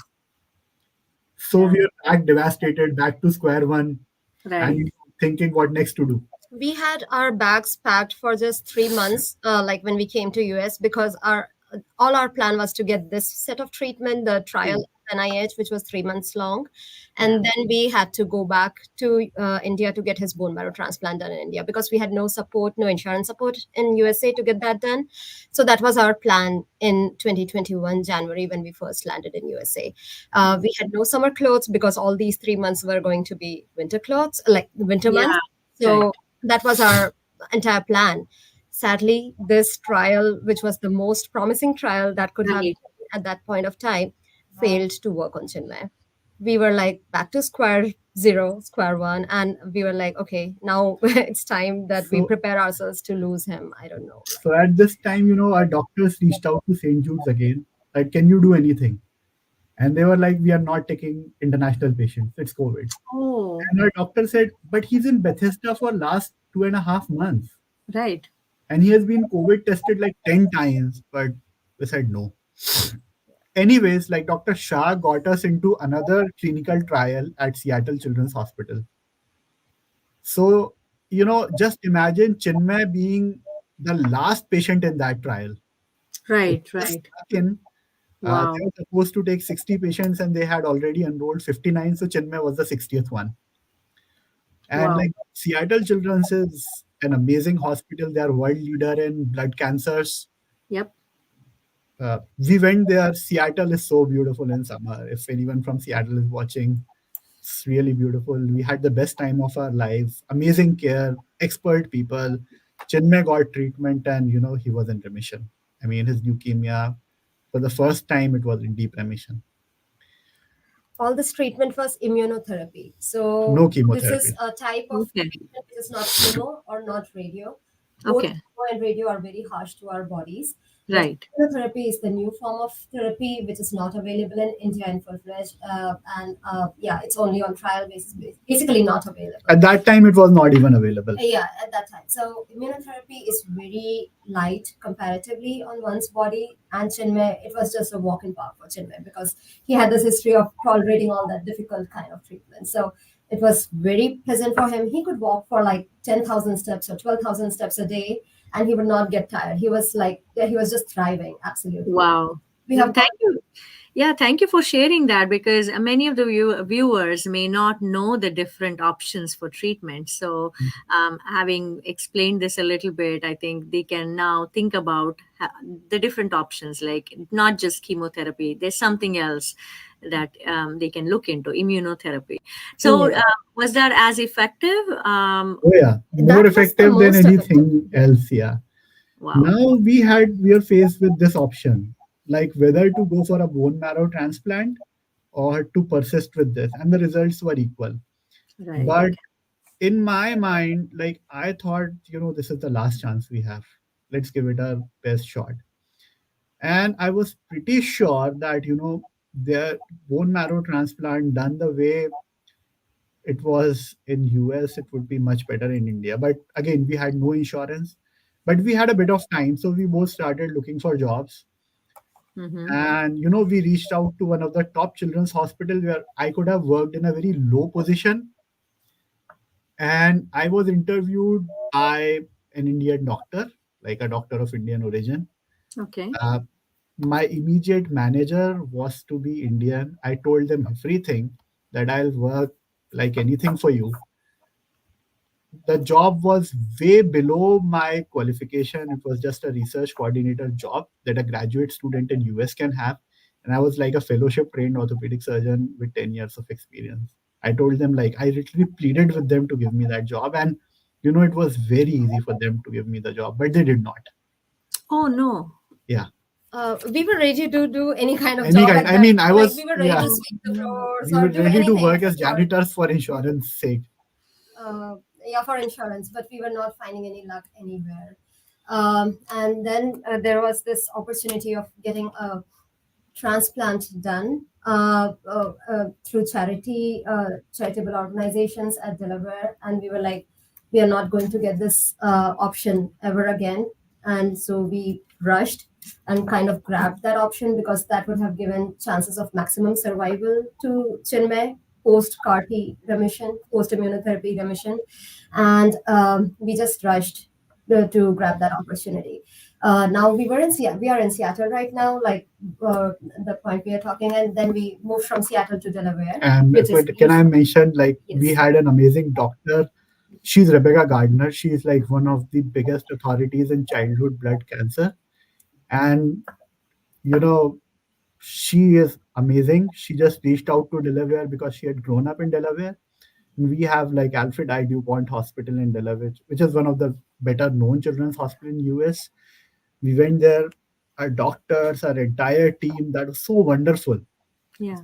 So Yeah. we are back devastated, back to square one, Right. and thinking what next to do. We had our bags packed for just 3 months, like when we came to US, because our all our plan was to get this set of treatment, the trial Right. at NIH, which was 3 months long, Yeah. and then we had to go back to India to get his bone marrow transplant done in India because we had no support, no insurance support in USA to get that done. So that was our plan in 2021 January when we first landed in USA. We had no summer clothes because all these 3 months were going to be winter clothes, like the winter months. Yeah. So Correct. that was our entire plan. Sadly, this trial, which was the most promising trial that could have Right. been at that point of time, failed to work on Chinmay. We were like back to square zero, square one, and we were like, okay, now it's time that we So, prepare ourselves to lose him. I don't know. so at this time, our doctors reached out to St. Jude's again. Like, can you do anything? And they were like, we are not taking international patients. It's COVID. Oh, And our doctor said, but he's in Bethesda for last 2.5 months. right. And he has been COVID tested like 10 times. But we said no. Anyways, like, Dr. Shah got us into another clinical trial at Seattle Children's Hospital. So, just imagine Chinmay being the last patient in that trial. So Right. just Right. stuck in. They Wow. were supposed to take 60 patients and they had already enrolled 59. So Chinmay was the 60th one. And Wow. like, Seattle Children's is an amazing hospital. They are world leader in blood cancers. Yep. We went there. Seattle is so beautiful in summer. If anyone from Seattle is watching, it's really beautiful. We had the best time of our lives. Amazing care, expert people. Chinmay got treatment, and he was in remission. I mean, his leukemia, for the first time, it was in deep remission. All this treatment was immunotherapy. So No this is chemotherapy. a type of Okay. treatment which is not chemo or not radio. Both Okay. chemo and radio are very harsh to our bodies. But Right. immunotherapy is the new form of therapy which is not available in India in full fledged, and yeah, it's only on trial basis. Basically, not available. At that time, it was not even available. Yeah, at that time. So immunotherapy is very light comparatively on one's body. And Chinmay, it was just a walk in park for Chinmay because he had this history of tolerating all that difficult kind of treatment. So It was very pleasant for him. He could walk for like 10,000 steps or 12,000 steps a day, and he would not get tired. He was like, yeah, he was just thriving. Absolutely. Wow. We have got Thank you. Yeah, thank you for sharing that, because many of the viewers may not know the different options for treatment. So, having explained this a little bit, I think they can now think about the different options, like not just chemotherapy. There's something else that they can look into, immunotherapy. So, yeah. was that as effective? Oh yeah, more That was the effective than most effective. anything else. Yeah. Wow. Now we are faced with this option, like whether to go for a bone marrow transplant or to persist with this, and the results were equal. Right. But in my mind, like I thought, this is the last chance we have. Let's give it our best shot. And I was pretty sure that, their bone marrow transplant done the way it was in US, it would be much better in India. But again, we had no insurance, but we had a bit of time. So we both started looking for jobs. Mm-hmm. And, we reached out to one of the top children's hospital where I could have worked in a very low position. And I was interviewed by an Indian doctor, like a doctor of Indian origin. Okay. Uh, my immediate manager was to be Indian. I told them everything, that I'll work like anything for you. The job was way below my qualification. It was just a research coordinator job that a graduate student in US can have. And I was like a fellowship trained orthopedic surgeon with 10 years of experience. I told them, like, I literally pleaded with them to give me that job. And, it was very easy for them to give me the job, but they did not. Oh no. Yeah. We were ready to do any kind of Any job kind. at I that mean, I time. Like was, we were ready yeah, to sweep the floors we or were do ready to anything work as for janitors for insurance sake. yeah, for insurance, but we were not finding any luck anywhere. And then there was this opportunity of getting a transplant done through charitable organizations at Delaware, and we were like, we are not going to get this option ever again, and so we rushed and kind of grabbed that option because that would have given chances of maximum survival to Chinmay post CAR T remission, post immunotherapy remission, and we just rushed to grab that opportunity. Now we are in Seattle right now, like the point we are talking, and then we moved from Seattle to Delaware, And which is but can I mention, like, we yes, had an amazing doctor. She's Rebecca Gardner. She's like one of the biggest authorities in childhood blood cancer. And, you know, she is amazing. She just reached out to Delaware because she had grown up in Delaware. We have like Alfred I. DuPont Hospital in Delaware, which is one of the better known children's hospital in US. We went there, our doctors, our entire team, that was so wonderful. Yeah.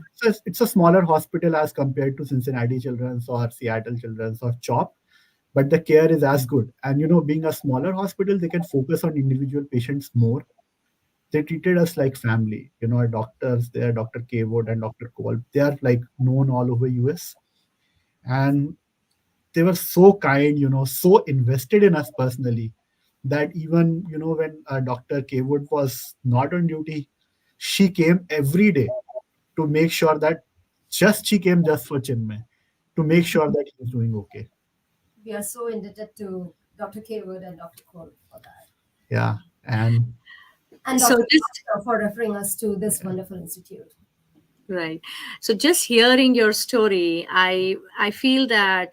It's a smaller hospital as compared to Cincinnati Children's or Seattle Children's or CHOP, but the care is as good. And being a smaller hospital, they can focus on individual patients more. They treated us like family. Our doctors there, Dr. K. Wood and Dr. Cole, they are like known all over US. And they were so kind, so invested in us personally, that even, when Dr. K. Wood was not on duty, she came every day to make sure that she came just for Chinmay, to make sure that he's doing okay. we are so indebted to Dr. Kaywood and Dr. Cole for that, Yeah. And and So Dr. just Foster for referring us to this wonderful institute. right. So just hearing your story, I feel that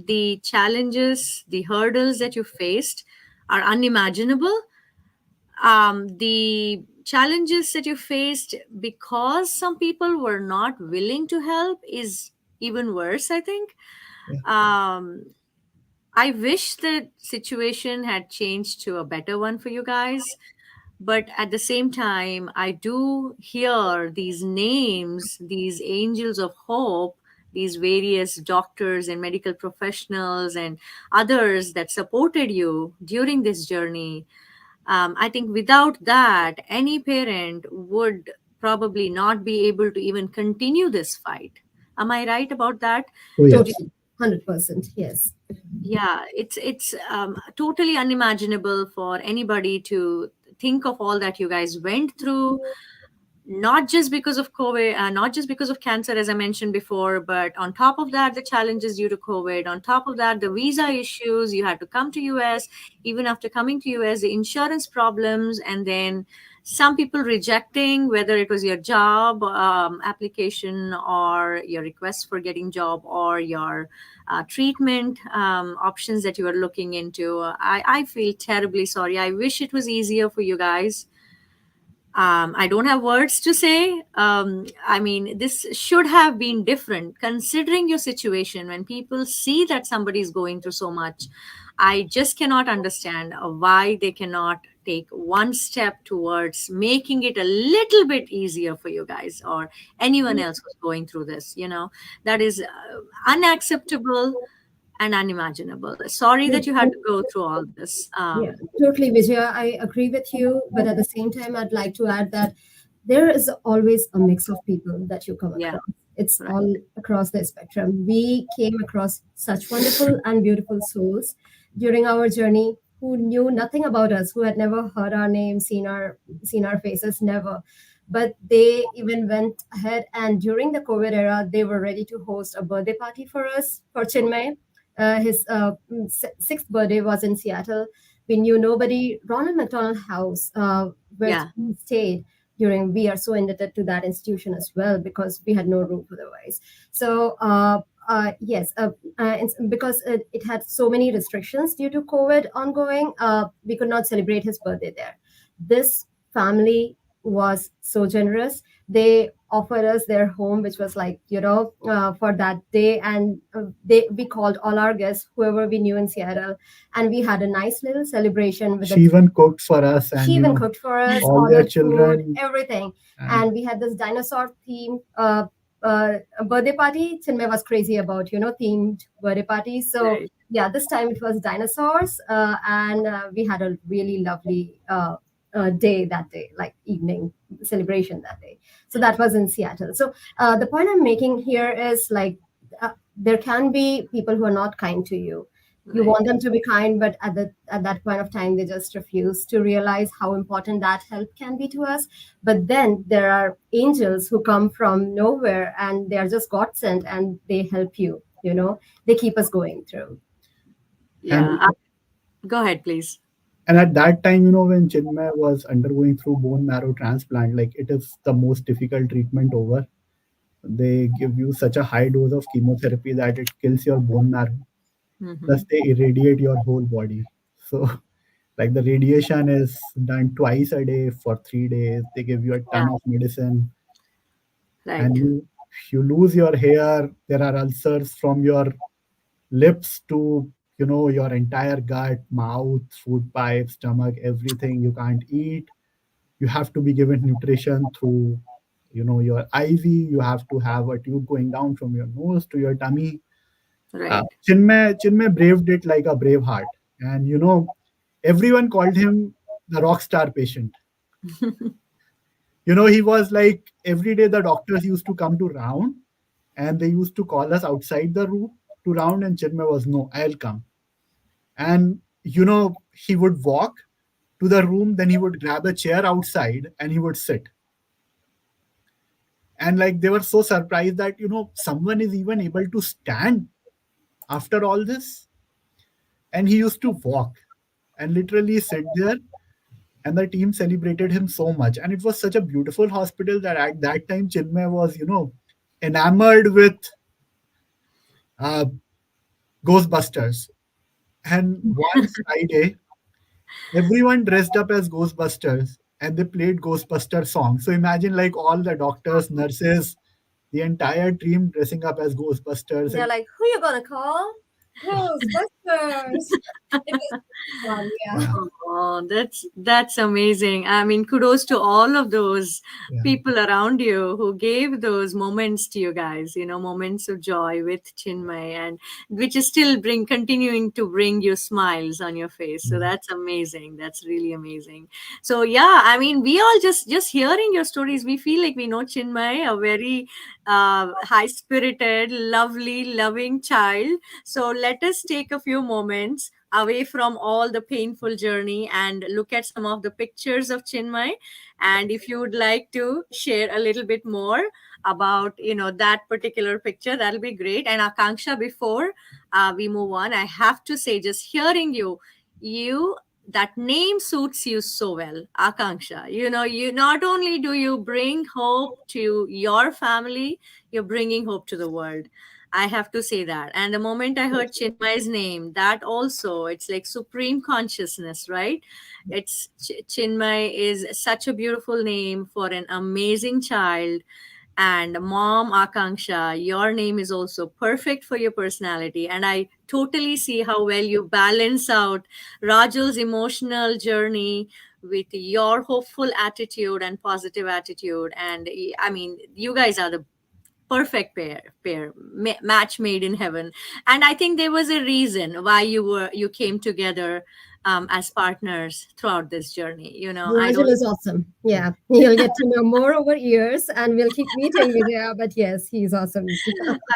the challenges, the hurdles that you faced are unimaginable. The challenges that you faced because some people were not willing to help is even worse, I think. yeah, Um, I wish the situation had changed to a better one for you guys. But at the same time, I do hear these names, these angels of hope, these various doctors and medical professionals and others that supported you during this journey. I think without that, any parent would probably not be able to even continue this fight. Am I right about that? oh Totally, yes. 100%. Yes. Yeah, it's totally unimaginable for anybody to think of all that you guys went through. not just because of COVID, not just because of cancer, as I mentioned before, but on top of that, the challenges due to COVID. On top of that, the visa issues. You had to come to US. Even after coming to US, the insurance problems, and then some people rejecting whether it was your job application or your request for getting job or your treatment options that you were looking into. I feel terribly sorry. I wish it was easier for you guys. I don't have words to say. I mean, this should have been different considering your situation. When people see that somebody is going through so much, I just cannot understand why they cannot take one step towards making it a little bit easier for you guys or anyone else who's going through this. That is unacceptable and unimaginable. Sorry that you had to go through all this. Yeah, totally, Vijaya. I agree with you, but at the same time, I'd like to add that there is always a mix of people that you come Yeah, across. It's right. all across the spectrum. We came across such wonderful and beautiful souls during our journey who knew nothing about us, who had never heard our names, seen our faces, never. But they even went ahead, and during the COVID era, they were ready to host a birthday party for us, for Chinmay. His sixth birthday was in Seattle. We knew nobody. Ronald McDonald House, where Yeah, he stayed during, we are so indebted to that institution as well because we had no roof otherwise. So, yes, because it had so many restrictions due to COVID ongoing, we could not celebrate his birthday there. This family was so generous. They offered us their home, which was like, for that day, and we called all our guests, whoever we knew in Seattle, and we had a nice little celebration with She the. even cooked for us, She and even cooked for us, all their ordered food, children. everything, And and we had this dinosaur theme birthday party. Chinmay was crazy about themed birthday parties. So right. yeah, this time it was dinosaurs, and we had a really lovely day that day, like evening celebration that day. So that was in Seattle. So the point I'm making here is like there can be people who are not kind to you. You Right. want them to be kind, but at that point of time they just refuse to realize how important that help can be to us. But then there are angels who come from nowhere and they are just God sent and they help you. They keep us going through. Yeah. and Go ahead, please. and at that time, when Chinmay was undergoing through bone marrow transplant, like it is the most difficult treatment over. They give you such a high dose of chemotherapy that it kills your bone marrow. Hmm. Plus, they irradiate your whole body. So, like the radiation is done twice a day for 3 days. They give you a Yeah, ton of medicine, and right. you lose your hair. There are ulcers from your lips to your entire gut, mouth, food pipe, stomach, everything. You can't eat. You have to be given nutrition through your IV. You have to have a tube going down from your nose to your tummy. Right. Chinmay braved it like a brave heart, and everyone called him the rock star patient. He was like every day the doctors used to come to round, and they used to call us outside the room to round, and Chinmay was, no, I'll come. And he would walk to the room, then he would grab a chair outside and he would sit. And like they were so surprised that someone is even able to stand after all this. And he used to walk and literally sit there, and the team celebrated him so much. And it was such a beautiful hospital that at that time Chinmay was enamored with uh, Ghostbusters. And one Friday, everyone dressed up as Ghostbusters and they played Ghostbuster songs. So imagine like all the doctors, nurses, the entire team dressing up as Ghostbusters. They're And like, who you gonna call? Ghostbusters. It was fun, yeah. yeah, Oh, that's amazing. I mean, kudos to all of those yeah. people around you who gave those moments to you guys, moments of joy with Chinmay, and which is still continuing to bring you smiles on your face. So Mm. that's amazing. That's really amazing. So yeah, I mean, we all just hearing your stories, we feel like we know Chinmay, a very high-spirited, lovely, loving child. So let us take a few moments away from all the painful journey and look at some of the pictures of Chinmay. And if you would like to share a little bit more about that particular picture, that'll be great. And Akanksha, before we move on, I have to say, just hearing you that name suits you so well, Akanksha. You not only do you bring hope to your family, you're bringing hope to the world. I have to say that. And the moment I heard Chinmay's name, that also, it's like supreme consciousness, right? Chinmay is such a beautiful name for an amazing child. And mom Akanksha, your name is also perfect for your personality. And I totally see how well you balance out Rajul's emotional journey with your hopeful attitude and positive attitude. And I mean, you guys are the perfect match made in heaven. And I think there was a reason why you came together as partners throughout this journey. I Rajul don't is awesome. Yeah, you'll get to know more over years, and we'll keep meeting Vijaya. But yes, he's awesome.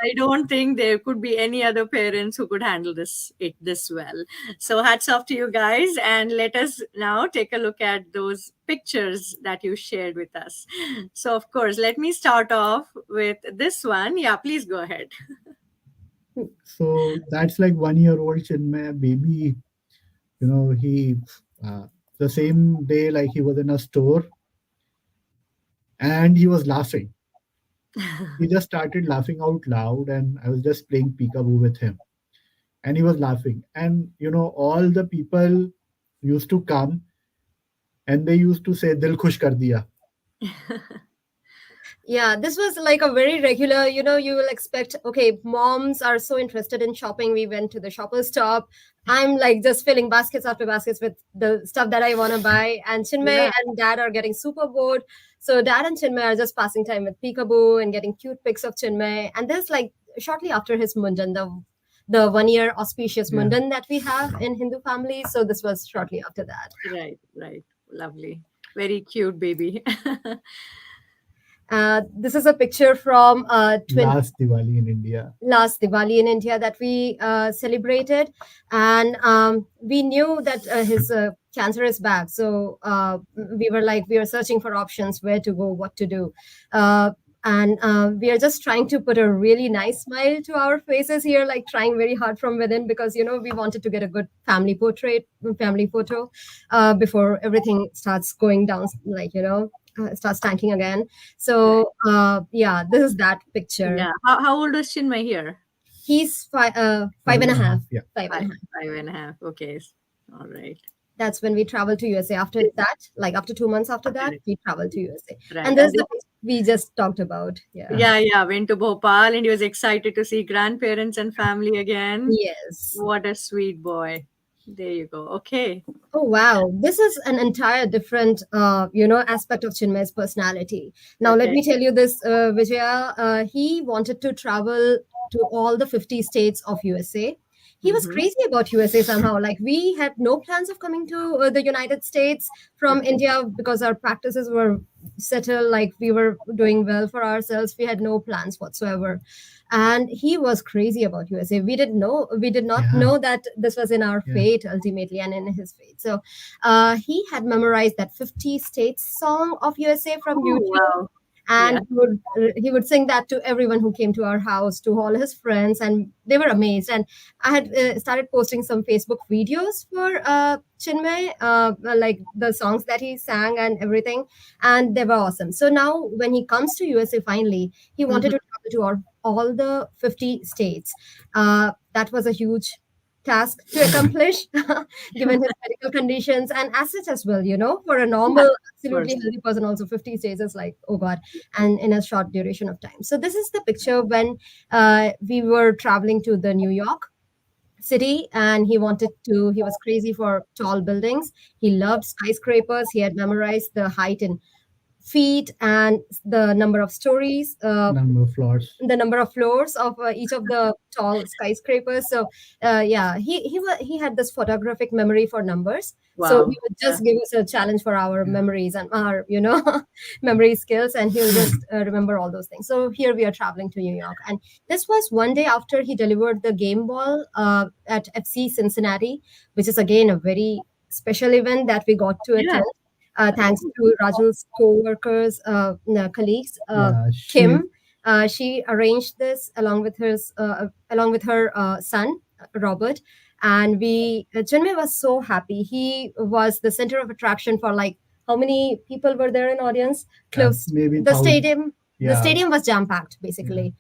I don't think there could be any other parents who could handle this well. So hats off to you guys, and let us now take a look at those pictures that you shared with us. So of course, let me start off with this one. Yeah, please go ahead. So that's like 1 year old Chinmay baby. He the same day, like, he was in a store and he was laughing. He just started laughing out loud, and I was just playing peekaboo with him, and he was laughing. And all the people used to come and they used to say, "Dil khush kar diya." Yeah, this was like a very regular, you will expect, okay, moms are so interested in shopping. We went to the shopper's stop. I'm like just filling baskets after baskets with the stuff that I want to buy. And Chinmay Yeah. and dad are getting super bored. So dad and Chinmay are just passing time with peekaboo and getting cute pics of Chinmay. And this like shortly after his mundan, the 1 year auspicious Yeah. mundan that we have in Hindu families. So this was shortly after that. Right. Lovely. Very cute baby. This is a picture from Last Diwali in India. last Diwali in India that we celebrated, and we knew that his cancer is back. So we were like, we are searching for options, where to go, what to do. And we are just trying to put a really nice smile to our faces here, like trying very hard from within, because we wanted to get a good family photo before everything starts going down, like starts tanking again. So yeah, this is that picture. Yeah. How old was Chinmay here? He's five and a half. Yeah. Five and a half. 5.5. Okay. All right. That's when we traveled to USA. After that, like after 2 months after that, we traveled to USA. Right. And there's the picture we just talked about. Yeah. Yeah. Went to Bhopal and he was excited to see grandparents and family again. Yes. What a sweet boy. There you go. Okay. Oh wow, this is an entire different aspect of Chinmay's personality. Now let Okay. me tell you this, Vijaya. He wanted to travel to all the 50 states of USA. He was Mhm. crazy about USA somehow. Like we had no plans of coming to the United States from India because our practices were settled. Like we were doing well for ourselves. We had no plans whatsoever, and he was crazy about USA. We did not Yeah. know that this was in our Yeah. fate ultimately, and in his fate. So he had memorized that 50 states song of USA from Oh, YouTube, wow. and Yeah. he would sing that to everyone who came to our house, to all his friends, and they were amazed. And I had started posting some Facebook videos for Chinmay, like the songs that he sang and everything, and they were awesome. So now when he comes to USA finally, he wanted to travel to all the 50 states. That was a huge task to accomplish given his medical conditions and assets as well, for a normal absolutely course. healthy person. Also 50 stages is like, oh god, and in a short duration of time. So this is the picture when we were traveling to the New York city, and he was crazy for tall buildings. He loved skyscrapers. He had memorized the height in feet and the number of stories, Number of floors. the number of floors of each of the tall skyscrapers. So yeah, he had this photographic memory for numbers. So Wow. he would Yeah. just give us a challenge for our Yeah. memories and our memory skills, and he'll just remember all those things. So here we are traveling to New York, and this was one day after he delivered the game ball at FC Cincinnati, which is again a very special event that we got to Yeah. attend. Thanks to Rajul's co-workers, colleagues, Yeah. She. Kim. She arranged this along with her son Robert, and we Chinmay was so happy. He was the center of attraction for like how many people were there in audience? Close. Maybe The thousand. stadium. The Yeah. stadium was jam packed Yeah. basically.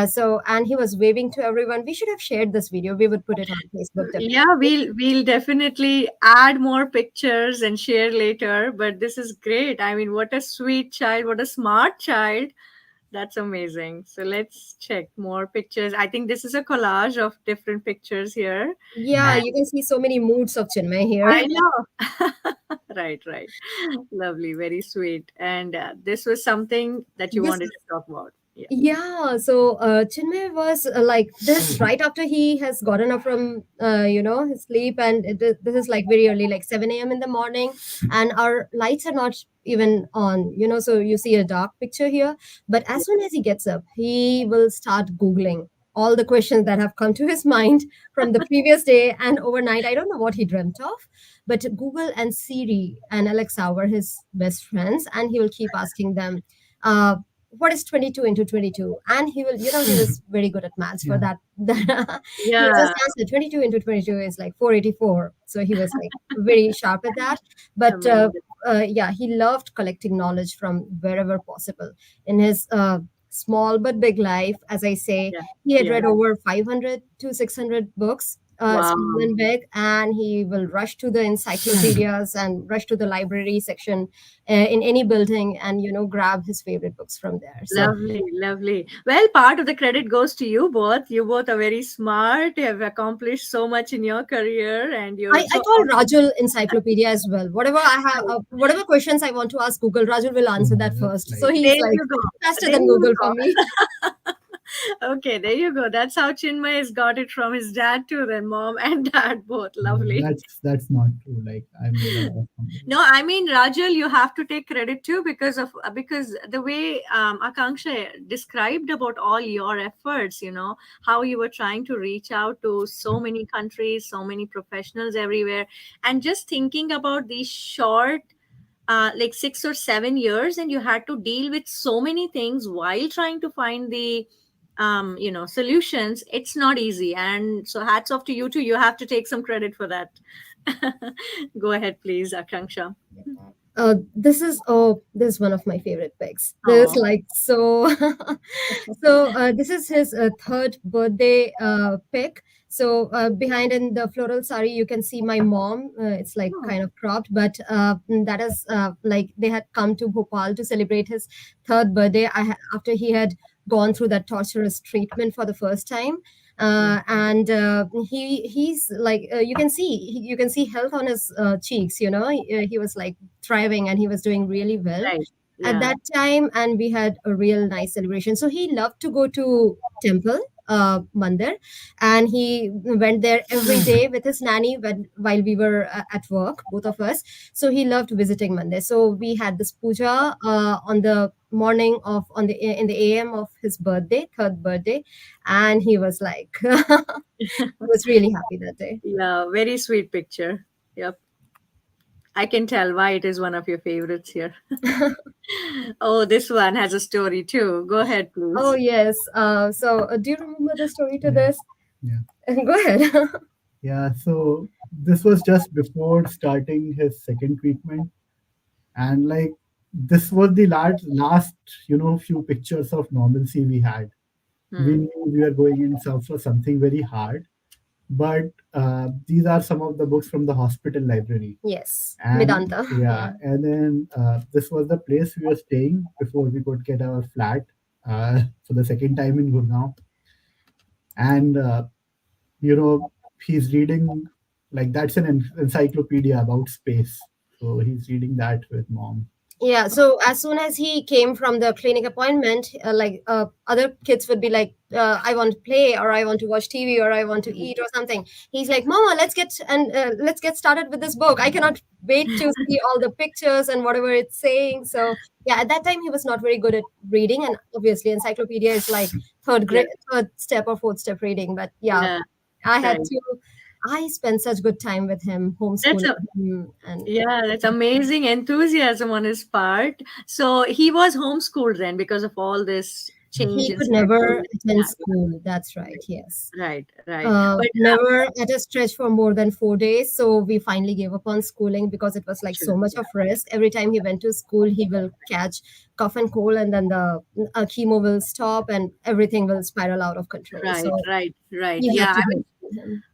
So and he was waving to everyone. We should have shared this video. We would put it on Facebook Yeah, definitely. we'll definitely add more pictures and share later, but this is great. I mean, what a sweet child, what a smart child. That's amazing. So let's check more pictures. I think this is a collage of different pictures here. Yeah, And you can see so many moods of Chinmay here. I know. Right, right. Lovely, very sweet. And this was something that you Yes. wanted to talk about. Yeah. Yeah, so Chinmay was like this right after he has gotten up from his sleep, and this is like very early, like 7 a.m. in the morning, and our lights are not even on, so you see a dark picture here. But as soon as he gets up, he will start Googling all the questions that have come to his mind from the previous day and overnight. I don't know what he dreamt of, but Google and Siri and Alexa were his best friends, and he will keep asking them. What is 22 into 22, and he will, he was very good at maths for Yeah. that. He will Yeah, just answer 22 into 22 is like 484, so he was like very sharp at that. But amazing. yeah, he loved collecting knowledge from wherever possible in his small but big life. As I say, Yeah, he had yeah. read over 500 to 600 books, small Wow. and big, and he will rush to the encyclopedias and rush to the library section in any building, and grab his favorite books from there. So Lovely, lovely. Well, part of the credit goes to you both. You both are very smart. You have accomplished so much in your career, and you're I so call awesome. Rajul encyclopedia as well. Whatever I have, whatever questions I want to ask Google, Rajul will answer Yeah. that first. So Like. he's There like you go. faster There than you Google for me. go. Okay, there you go. That's how Chinmay has got it from his dad too. Then mom and dad both. No, Lovely. that's not true. Like I made a lot of numbers. No, I mean Rajal, you have to take credit too because the way Akanksha described about all your efforts, how you were trying to reach out to so many countries, so many professionals everywhere, and just thinking about these short, like 6 or 7 years, and you had to deal with so many things while trying to find the solutions. It's not easy, and so hats off to you too. You have to take some credit for that. Go ahead, please, Akanksha. This is one of my favorite picks. There's Oh, like so so this is his third birthday pick. So behind in the floral sari, you can see my mom. It's like oh, kind of cropped, but that is like they had come to Bhopal to celebrate his third birthday. After he had gone through that torturous treatment for the first time, and he's like you can see health on his cheeks. He was like thriving, and he was doing really well right. at Yeah. that time, and we had a real nice celebration. So he loved to go to temple, mandir, and he went there every day with his nanny while we were at work, both of us. So he loved visiting mandir. So we had this puja on the morning of on the in the am of his birthday, third birthday, and he was like he was really happy that day. Yeah, very sweet picture. Yep. I can tell why it is one of your favorites here. Oh, this one has a story too. Go ahead, Oh please. yes. So do you remember the story to Yeah. this? Yeah. Go ahead. Yeah. So this was just before starting his second treatment, and like this was the last few pictures of normalcy we had. We Hmm. knew we were going in for something very hard, but these are some of the books from the hospital library. Yes, And Vedanta. yeah, Yeah. and then this was the place we were staying before we could get our flat for the second time in Gurgaon. And you know he's reading, like, that's an encyclopedia about space, so he's reading that with mom. Yeah, so as soon as he came from the clinic appointment, other kids would be like, I want to play, or I want to watch TV, or I want to Mhm. eat, or something. He's like, Mama, let's get started with this book. I cannot wait to see all the pictures and whatever it's saying. So yeah, at that time he was not very good at reading, and obviously encyclopedia is like Yes. third step or fourth step reading. But yeah, Yeah. I had Right. to. I spent such good time with him, That's homeschooling a him, and Yeah, that's amazing enthusiasm on his part. So he was homeschooled then because of all this change he in could schedule. never attend Yeah, school. That's right. Yes. right, right. But Never at a stretch for more than 4 days. So we finally gave up on schooling because it was like sure. so much of risk. Every time he went to school, he will catch cough and cold, and then the chemo will stop, and everything will spiral out of control. Right, So right, right. we had Yeah, to homeschool him.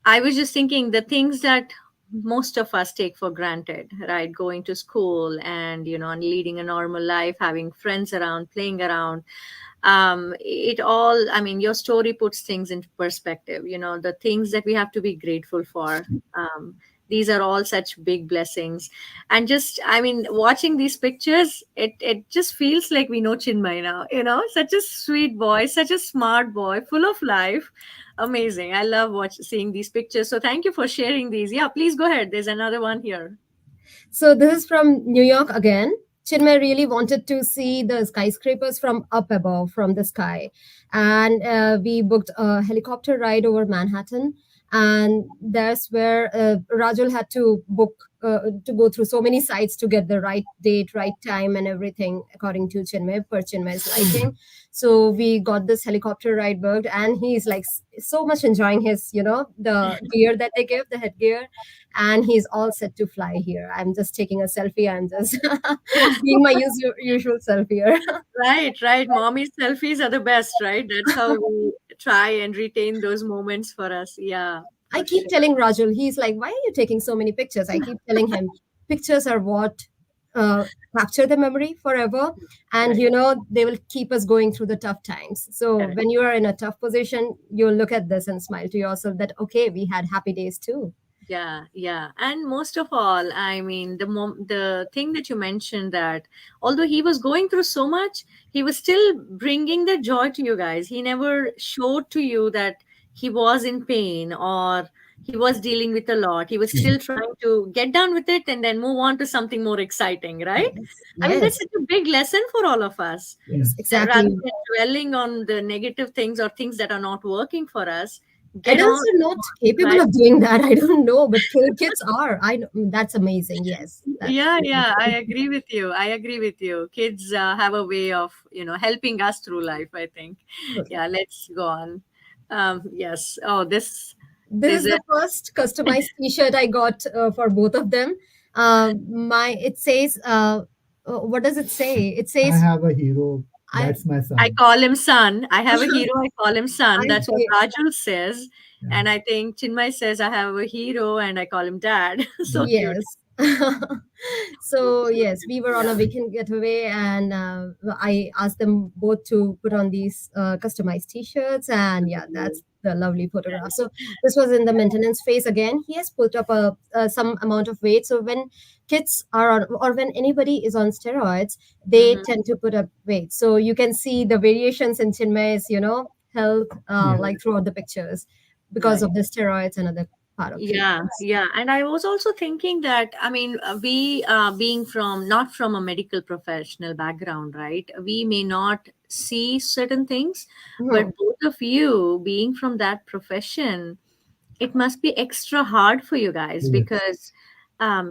I was just thinking the things that most of us take for granted, right? Going to school and, and leading a normal life, having friends around, playing around. It all, I mean, your story puts things into perspective, the things that we have to be grateful for. These are all such big blessings. And just, I mean, watching these pictures, it just feels like we know Chinmay now, such a sweet boy, such a smart boy, full of life. Amazing. I love seeing these pictures. So thank you for sharing these. Yeah, please go ahead. There's another one here. So this is from New York again. Chinmay really wanted to see the skyscrapers from up above, from the sky, and we booked a helicopter ride over Manhattan. And that's where Rajul had to book to go through so many sites to get the right date, right time, and everything according to Chinmay per Chinmay's liking. So we got this helicopter ride booked, and he's like so much enjoying his, the gear that they give, the headgear, and he's all set to fly here. I'm just taking a selfie. I'm just being my usual self here. Right, right. Mommy selfies are the best, right? That's how we try and retain those moments for us. Yeah, I for keep sure. telling Rajul, he's like, why are you taking so many pictures? I keep telling him, pictures are what uh, capture the memory forever. And, Right. they will keep us going through the tough times. So Correct. when you are in a tough position, you'll look at this and smile to yourself that, okay, we had happy days too. Yeah, yeah. And most of all, I mean, the thing that you mentioned, that although he was going through so much, he was still bringing the joy to you guys. He never showed to you that he was in pain or he was dealing with a lot. He was still trying to get down with it and then move on to something more exciting, right? Yes. I mean, that's Yes. such a big lesson for all of us. Yes. Rather Exactly. than dwelling on the negative things or things that are not working for us, get Adults on, are not capable right? of doing that. I don't know, but kids are. That's amazing. Yes, that's Yeah, yeah, I agree with you. I agree with you. Kids have a way of, helping us through life, I think. Yeah, let's go on. Yes. Oh, this there's is a, the first customized T-shirt I got for both of them. My it says, what does it say? It I says, have a hero. I That's my I son. call him son. I have a hero. I call him son. I That's what say Rajul says. Yeah. And I think Chinmay says I have a hero and I call him dad. So cute. yes. So yes, we were on Yeah. a weekend getaway, and I asked them both to put on these customized T-shirts, and yeah, that's the lovely photograph. So this was in the maintenance phase again. He has put up some amount of weight. So when kids are on, or when anybody is on steroids, they Hmm. tend to put up weight. So you can see the variations in Chinmay's, health, Yeah. like throughout the pictures, because Right. of the steroids and other part of Yeah, treatments. yeah. And I was also thinking that, I mean, we being from not from a medical professional background, right? We may not see certain things, Mhm. but both of you being from that profession, it must be extra hard for you guys Yes. because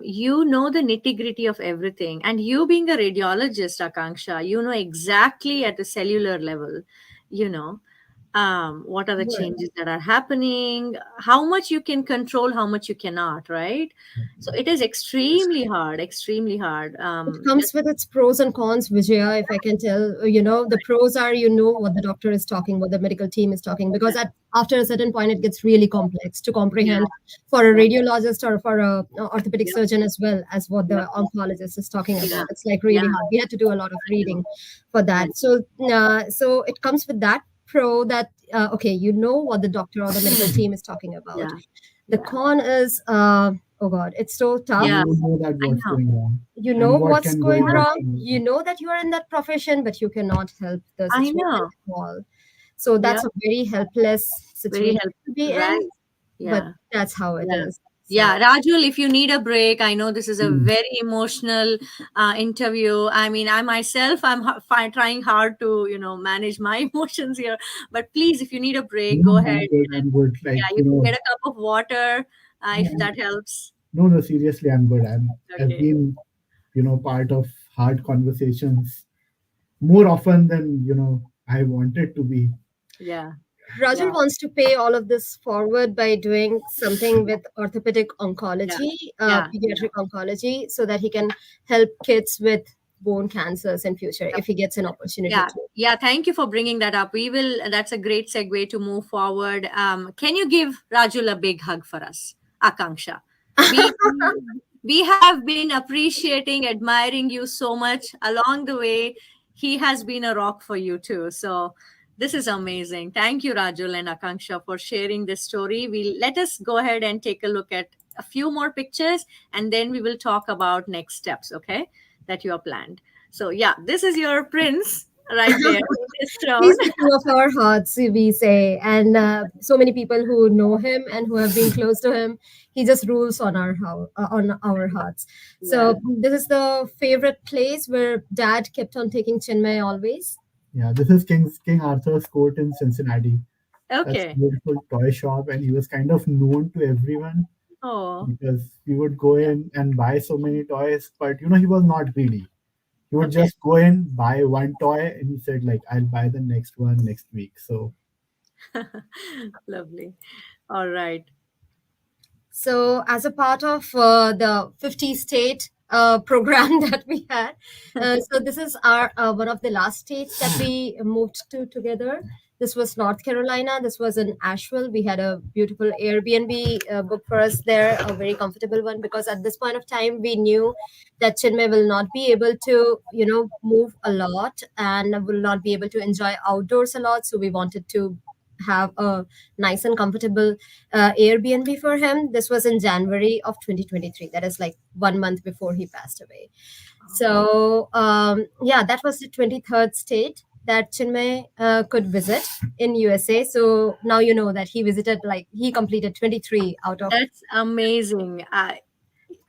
you know the nitty gritty of everything. And you being a radiologist, Akanksha, you know exactly at the cellular level, you know what are the Right. changes that are happening, how much you can control, how much you cannot, right? So it is extremely hard. It comes Just with its pros and cons, Vijaya, if I can tell. The pros are, what the doctor is talking, what the medical team is talking, because after a certain point, it gets really complex to yeah, comprehend for a yeah, radiologist or for a orthopedic yeah, surgeon as well as what yeah, the oncologist is talking yeah, about. It's like yeah, really hard. We had to do a lot of I know, reading for I that. know. So it comes with that pro that, okay, you know what the doctor or the medical team is talking about. Yeah, The yeah, con is, oh God, it's so tough. Yeah, You know that I what's know. going wrong You know and what what's can go going in wrong. wrong. You know that you are in that profession, but you cannot help the I situation know. at all. So Yeah, that's a very helpless very situation to be helpful. in, Right. but Yeah. that's how it Yeah. is. Yeah, So Rajul, if you need a break, I know this is a Mm. very emotional interview. I mean, I myself, trying hard to, manage my emotions here. But please, if you need a break, No, go no, ahead. I'm good. I'm good. Like, Yeah, you can get a cup of water if no, that helps. no, no, seriously, I'm good. I've Okay. been, part of hard conversations more often than, I wanted to be. Yeah. Rajul Yeah. wants to pay all of this forward by doing something with orthopedic Yeah. oncology, Yeah. Yeah. pediatric oncology, so that he can help kids with bone cancers in future if he gets an opportunity Yeah, to. yeah. Thank you for bringing that up. We will. That's a great segue to move forward. Can you give Rajul a big hug for us, Akanksha? We have been appreciating, admiring you so much along the way. He has been a rock for you too. So this is amazing. Thank you, Rajul and Akanksha, for sharing this story. We let us go ahead and take a look at a few more pictures, and then we will talk about next steps. Okay, that you are planned. So yeah, this is your prince right there in his throne. He's the king of our hearts, we say, and so many people who know him and who have been close to him, he just rules on on our hearts. Yeah. So this is the favorite place where Dad kept on taking Chinmay always. Yeah, this is King Arthur's Court in Cincinnati. That's a Okay. beautiful toy shop, and he was kind of known to everyone Oh, because we would go in and buy so many toys. But he was not greedy. He would okay. just go in, buy one toy, and he said like, "I'll buy the next one next week." So Lovely. All right. So, as a part of the 50 state program that we had, so this is our one of the last states that we moved to together. This was North Carolina. This was in Asheville. We had a beautiful Airbnb booked for us there, a very comfortable one, because at this point of time we knew that Chinmay will not be able to, move a lot and will not be able to enjoy outdoors a lot. So we wanted to have a nice and comfortable Airbnb for him. This was in January of 2023. That is like 1 month before he passed away. So, yeah, that was the 23rd state that Chinmay could visit in USA. So now you know that he visited, like, he completed 23 out of, That's amazing.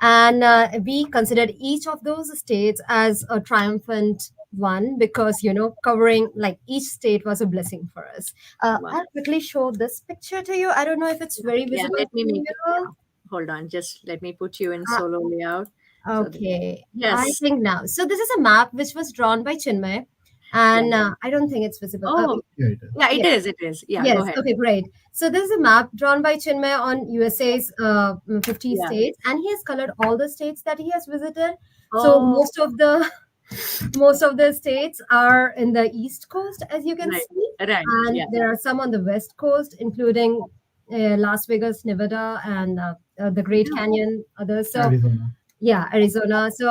and we considered each of those states as a triumphant one because, covering like each state was a blessing for us. Wow. I'll quickly show this picture to you. I don't know if it's very Yeah, visible let me to make it. you. Yeah. Hold on. Just let me put you in Uh, solo layout. So that, Okay, I yes. think now. So this is a map which was drawn by Chinmay, Yeah. and I don't think it's visible. Oh, yeah, it is. yeah, it Yes, is. It is. Yeah, go yes. ahead. Okay, great. So this is a map drawn by Chinmay on USA's 50 Yeah. states, and he has colored all the states that he has visited. So Oh, most of the states are in the East Coast, as you can right. see, Right. and Yeah. there are some on the West Coast, including Las Vegas, Nevada, and the Great Yeah. Canyon, others. So Arizona. yeah, Arizona. So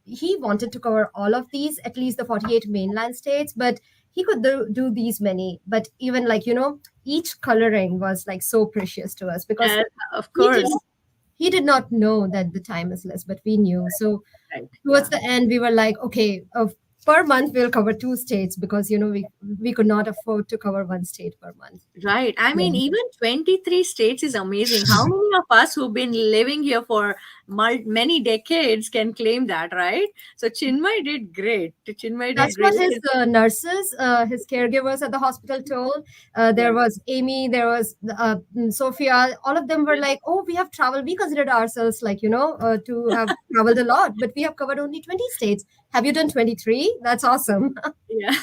he wanted to cover all of these, at least the 48 mainland states, but he could do these many. But even like, each coloring was like so precious to us because Uh, of he did, course. he did not know that the time is less, but we knew. So Right. towards Yeah. the end, we were like, okay, per month we'll cover two states because, we could not afford to cover one state per month. Right. I mean, Yeah. even 23 states is amazing. How many of us who've been living here for many decades can claim that, right? So Chinmay did great. Chinmay did That's great. what his nurses, his caregivers at the hospital told. Yeah. There was Amy, there was Sophia. All of them were like, "Oh, we have traveled. We considered ourselves like to have traveled a lot, but we have covered only 20 states. Have you done 23? That's awesome." Yeah.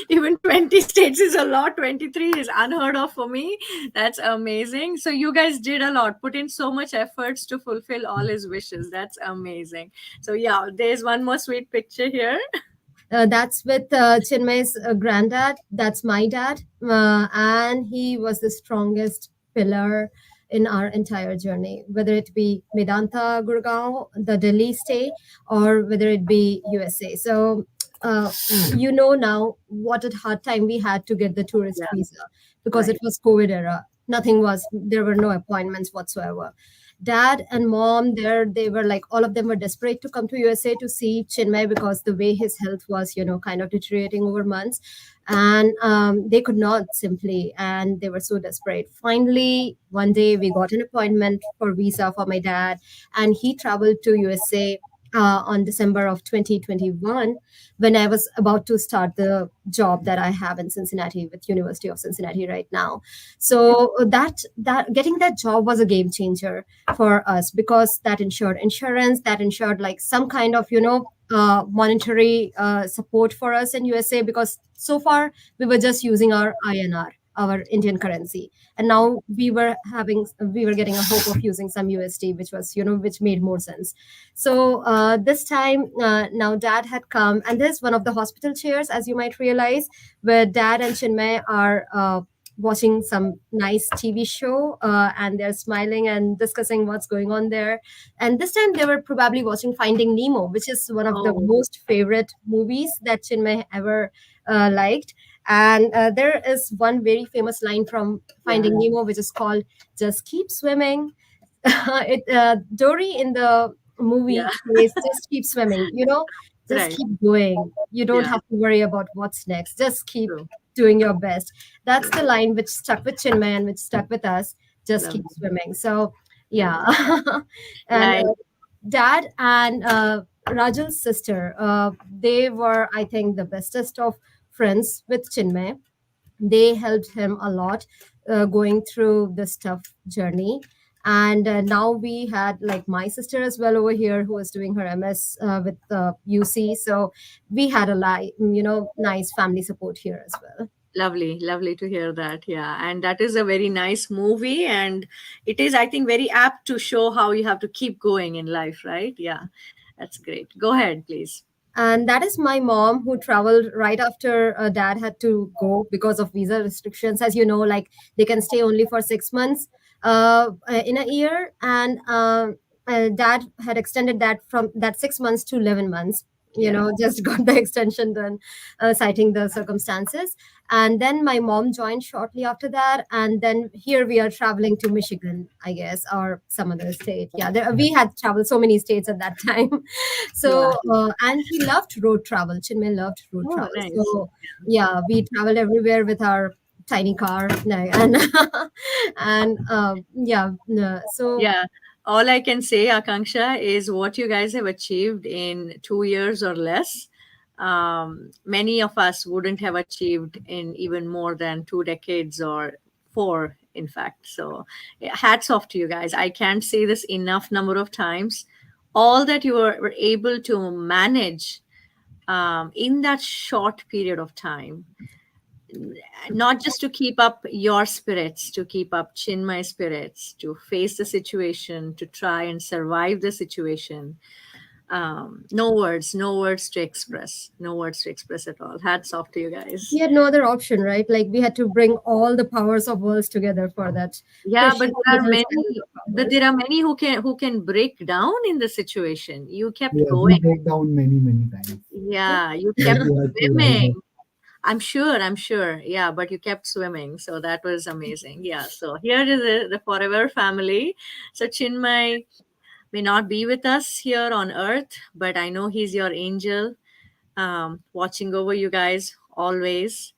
Even 20 states is a lot. 23 is unheard of for me. That's amazing. So you guys did a lot, put in so much efforts to fulfill all his wishes. That's amazing. So yeah, there's one more sweet picture here. That's with Chinmay's granddad. That's my dad. And he was the strongest pillar in our entire journey, whether it be Medanta, Gurgaon, the Delhi stay, or whether it be USA. So, now what a hard time we had to get the tourist Yeah, visa because it right. was COVID era. Nothing was, there were no appointments whatsoever. Dad and mom there, they were like, all of them were desperate to come to USA to see Chinmay because the way his health was, kind of deteriorating over months. And they could not simply, and they were so desperate. Finally one day we got an appointment for visa for my dad, and he traveled to USA on December of 2021, when I was about to start the job that I have in Cincinnati with University of Cincinnati right now. So that getting that job was a game changer for us, because that ensured insurance, that ensured like some kind of monetary support for us in USA, because so far we were just using our INR, our Indian currency, and now we were getting a hope of using some USD, which was, which made more sense. So this time, now Dad had come, and there's one of the hospital chairs, as you might realize, where Dad and Chinmay are watching some nice TV show, and they're smiling and discussing what's going on there. And this time they were probably watching Finding Nemo, which is one of the Oh, most favorite movies that Chinmay ever liked. And there is one very famous line from yeah, Finding Nemo, which is called "Just keep swimming." Dory in the yeah, movie says, "Just keep swimming." Just right. keep going. You don't Yeah, have to worry about what's next. Just keep true. doing your best. That's True. the line which stuck with Chinmay and which stuck with us. Just keep Lovely. swimming. So yeah, Lovely. and Yeah, Dad and Rajul's sister, they were, I think, the bestest of friends with Chinmay. They helped him a lot going through this tough journey. And now we had like my sister as well over here, who was doing her MS with UC. So we had a nice family support here as well. lovely, lovely to hear that. Yeah, and that is a very nice movie, and it is, I think, very apt to show how you have to keep going in life, right? Yeah, that's great. Go ahead, please. And that is my mom, who traveled right after Dad had to go because of visa restrictions. As you know, like they can stay only for 6 months in a year. And Dad had extended that from that 6 months to 11 months. Yeah. Just got the extension done, citing the circumstances. And then my mom joined shortly after that. And then here we are traveling to Michigan, I guess, or some other state. Yeah, we had traveled so many states at that time. Yeah. So, and he loved road travel. Chinmay loved road Oh, travel. nice. So, yeah, we traveled everywhere with our tiny car. And, and yeah, no, so Yeah. All I can say, Akanksha, is what you guys have achieved in 2 years or less. Many of us wouldn't have achieved in even more than 2 decades or four, in fact. So, yeah, hats off to you guys. I can't say this enough number of times. All that you were able to manage in that short period of time, not just to keep up your spirits, to keep up Chinmay spirits, to face the situation, to try and survive the situation. No words, no words to express, no words to express at all. Hats off to you we guys. had no other option, right? Like we had to bring all the powers of worlds together for that Yeah, but precious there are little segment many. of But powers. there are many who can break down in the situation. You kept Yes, we going. broke down many, many times. Yeah, you But kept we had to rise swimming. up. I'm sure. Yeah, but you kept swimming. So that was amazing. Yeah. So here is the forever family. So Chinmay may not be with us here on earth, but I know he's your angel, watching over you guys always.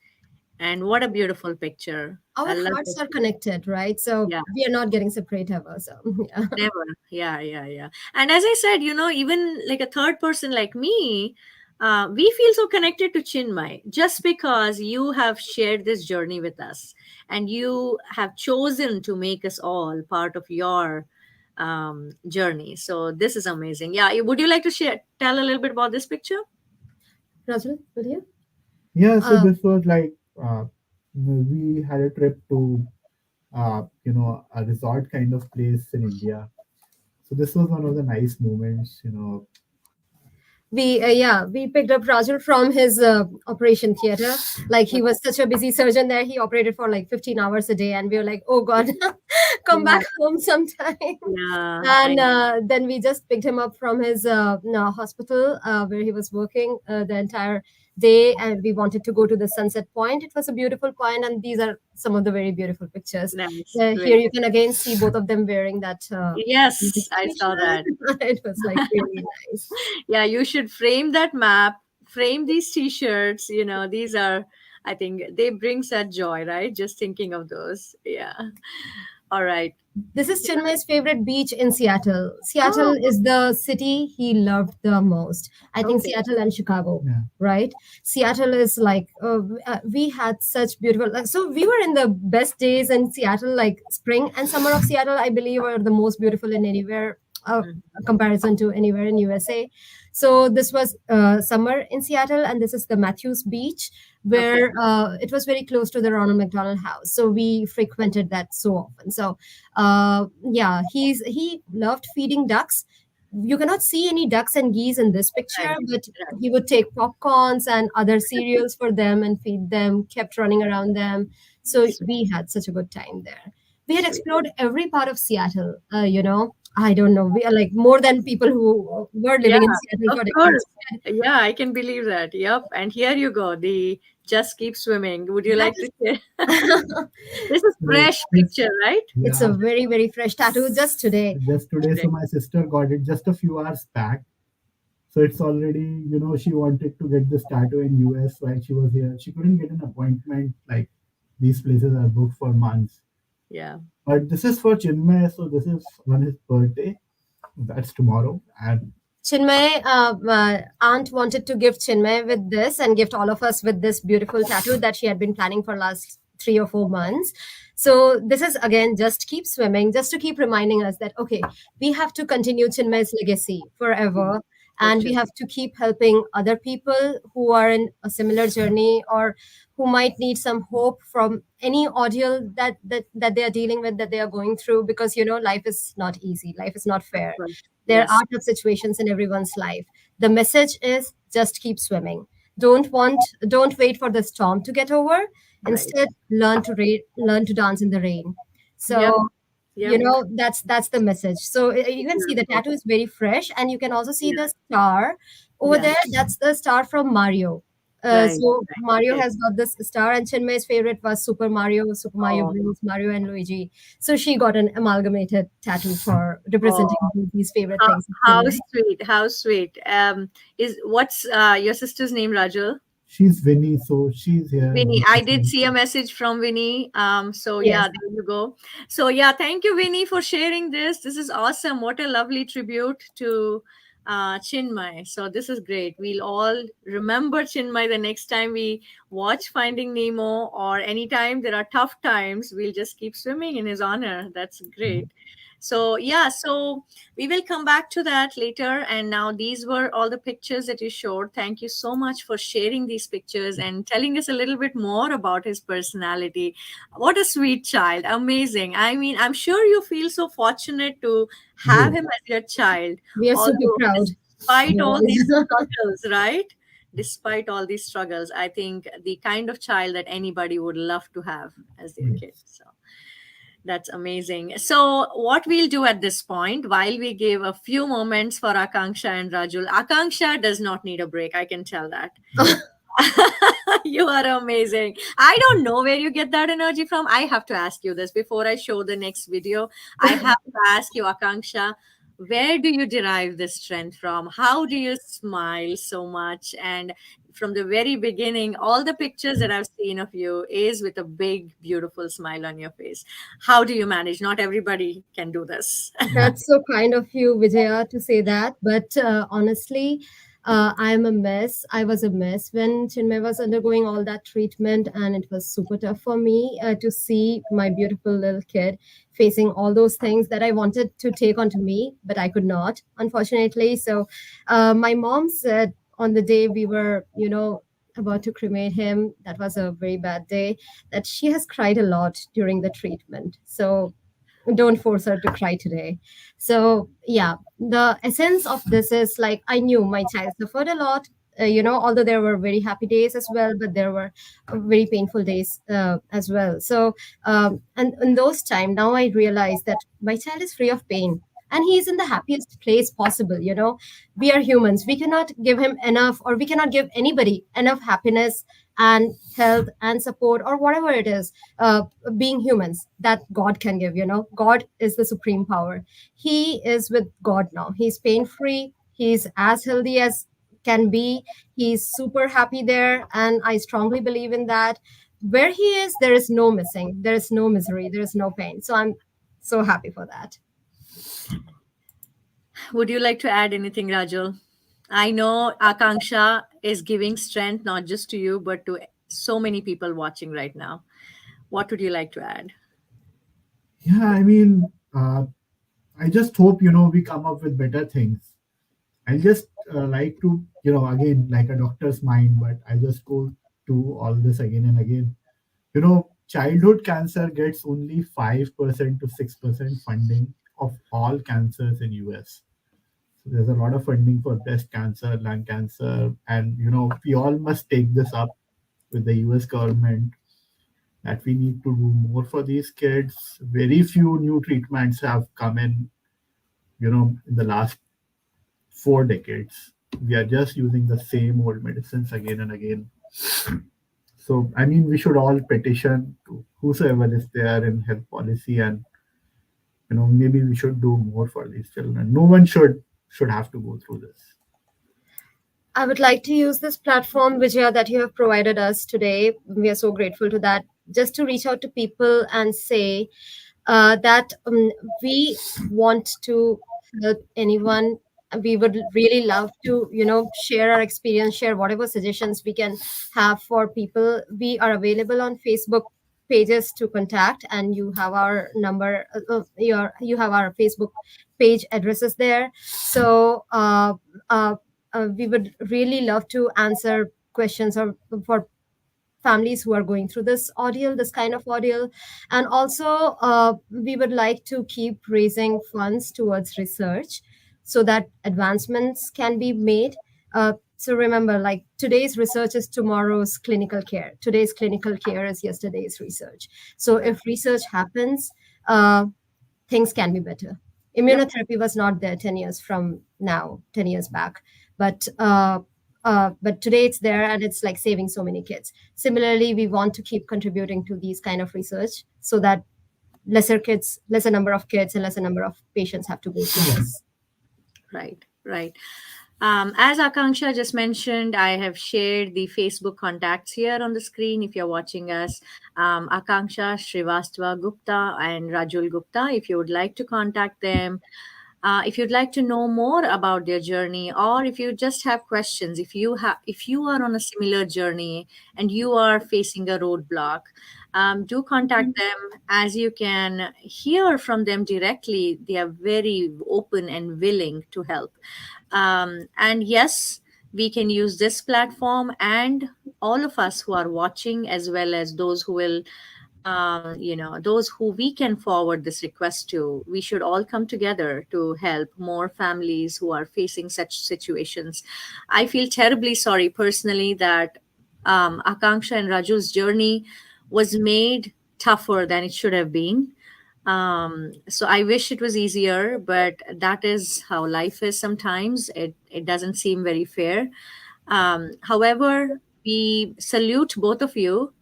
And what a beautiful picture. I Our love hearts this. are connected, right? So Yeah. we are not getting separate ever. So yeah. Never. Yeah, yeah, yeah. And as I said, even like a third person like me, we feel so connected to Chinmay just because you have shared this journey with us and you have chosen to make us all part of your journey. So this is amazing. Yeah. Would you like to tell a little bit about this picture? Rajul, will you? Yeah, so Uh, this was like we had a trip to a resort kind of place in India. So this was one of the nice moments. we picked up Rajul from his operation theater. Like he was such a busy surgeon there. He operated for like 15 hours a day, and we were like, oh God, come Yeah. back home sometime. Yeah. And then we just picked him up from his hospital where he was working the entire day, and we wanted to go to the sunset point. It was a beautiful point, and these are some of the very beautiful pictures. Nice. Here Great. you can again see both of them wearing that Yes, I saw t-shirt. that. It was like really nice. Yeah, you should frame that map, frame these t-shirts. These are, I think they bring such joy, right? Just thinking of those. Yeah. All right. This is Chinmay's favorite beach in Seattle. Seattle Oh, is the city he loved the most. I think okay. Seattle and Chicago, Yeah. right? Seattle is like, we had such beautiful, like, so we were in the best days in Seattle, like spring and summer of Seattle, I believe, are the most beautiful in anywhere, Mhm. comparison to anywhere in USA. So this was summer in Seattle, and this is the Matthews Beach, Okay. where it was very close to the Ronald McDonald House. So we frequented that so often. So yeah, he loved feeding ducks. You cannot see any ducks and geese in this picture, Right. but Right. he would take popcorns and other cereals for them and feed them, kept running around them. So Sweet. we had such a good time there. We had Sweet. explored every part of Seattle. I don't know, we are like more than people who were Yeah, living in Seattle of for decades. course. Yeah, I can believe that. Yep. And here you go. The just keep swimming. Would you That like to share? This is So fresh this, picture, right? it's a yeah, very, very fresh tattoo just today. just today. Today. So my sister got it just a few hours back. So it's already, she wanted to get this tattoo in US while she was here. She couldn't get an appointment. Like these places are booked for months. Yeah. But this is for Chinmay, so this is on his birthday. That's tomorrow. And Chinmay, my aunt wanted to gift Chinmay with this and gift all of us with this beautiful tattoo that she had been planning for last 3 or 4 months. So this is again just keep swimming, just to keep reminding us that okay, we have to continue Chinmay's legacy forever, and we Actually, have to keep helping other people who are in a similar journey or who might need some hope from any ordeal that they are dealing with, that they are going through, because life is not easy, life is not of fair. course. There Yes. are tough situations in everyone's life. The message is just keep swimming. Don't wait for the storm to get over. Right. Instead, learn to dance in the rain. Yep. So Yep. that's the message. So you can see the Beautiful. tattoo is very fresh, and you can also see Yeah. the star over Yeah. there. That's the star from Mario. Right. So Right. Mario Okay. has got this star, and Chinmay's favorite was Super Mario Oh. Bros, Mario and Luigi. So she got an amalgamated tattoo for Oh. representing these favorite How, things of how Chinmay. sweet. How sweet. Is what's your sister's name, Rajul? she's Vinny, so she's here. Vinny, I did see a message from Vinny. So yeah, Yes. there you go. So yeah, thank you, Vinny, for sharing this. This is awesome. What a lovely tribute to Chinmay. So this is great. We'll all remember Chinmay the next time we watch Finding Nemo, or anytime there are tough times, we'll just keep swimming in his honor. That's great. So yeah, so we will come back to that later. And now these were all the pictures that you showed. Thank you so much for sharing these pictures and telling us a little bit more about his personality. What a sweet child. Amazing. I mean, I'm sure you feel so fortunate to have Yes. him as your child, We are super although proud. despite all these Yes. struggles, right? Despite all these struggles, I think the kind of child that anybody would love to have as their Yes. kid. So that's amazing. So, what we'll do at this point, while we give a few moments for Akanksha and Rajul, Akanksha does not need a break. I can tell that. You are amazing. I don't know where you get that energy from. I have to ask you this before I show the next video. I have to ask you, Akanksha, where do you derive this strength from? How do you smile so much? And from the very beginning, all the pictures that I've seen of you is with a big, beautiful smile on your face. How do you manage? Not everybody can do this. That's so kind of you, Vijaya, to say that. But honestly, I'm a mess. I was a mess when Chinmay was undergoing all that treatment, and it was super tough for me to see my beautiful little kid facing all those things that I wanted to take onto me, but I could not, unfortunately. So, my mom said on the day we were, about to cremate him, that was a very bad day, that she has cried a lot during the treatment. So don't force her to cry today. So yeah, the essence of this is like, I knew my child suffered a lot, although there were very happy days as well, but there were very painful days as well. So and in those time, now I realize that my child is free of pain. and he's in the happiest place possible. We are humans, we cannot give him enough, or we cannot give anybody enough happiness and health and support, or whatever it is, being humans, that God can give. God is the supreme power. He is with God now. He's pain free, he's as healthy as can be, he's super happy there, and I strongly believe in that. Where he is, there is no missing, there is no misery, there is no pain. So I'm so happy for that. Would you like to add anything, Rajul? I know Akanksha is giving strength not just to you, but to so many people watching right now. What would you like to add? Yeah, I just hope, we come up with better things. I just like to, again, like a doctor's mind, but I just go to all this again and again. Childhood cancer gets only 5% to 6% funding of all cancers in US. So there's a lot of funding for breast cancer, lung cancer, and we all must take this up with the US government that we need to do more for these kids. Very few new treatments have come in the last 4 decades. We are just using the same old medicines again and again. So, we should all petition to whosoever is there in health policy, and maybe we should do more for these children. No one should have to go through this. I would like to use this platform, Vijaya, that you have provided us today. We are so grateful to that. Just to reach out to people and say that we want to help anyone. We would really love to, share our experience, share whatever suggestions we can have for people. We are available on Facebook pages to contact, and you have our number. You have our Facebook page addresses there. So we would really love to answer questions or for families who are going through this kind of ordeal. And also, we would like to keep raising funds towards research so that advancements can be made. So remember, like, today's research is tomorrow's clinical care. Today's clinical care is yesterday's research. So if research happens, things can be better. Immunotherapy was not there 10 years from now, 10 years back, but today it's there, and it's like saving so many kids. Similarly, we want to keep contributing to these kind of research so that lesser number of kids and lesser number of patients have to go through this. Right, right. As Akanksha just mentioned, I have shared the Facebook contacts here on the screen if you're watching us. Akanksha, Srivastava Gupta, and Rajul Gupta, if you would like to contact them. If you'd like to know more about their journey, or if you just have questions, if you are on a similar journey and you are facing a roadblock, do contact them. As you can hear from them directly, they are very open and willing to help. And yes, we can use this platform, and all of us who are watching, as well as those who will those who we can forward this request to, we should all come together to help more families who are facing such situations. I feel terribly sorry personally that Akanksha and Rajul's journey was made tougher than it should have been. So I wish it was easier, but that is how life is sometimes. It doesn't seem very fair. However, we salute both of you.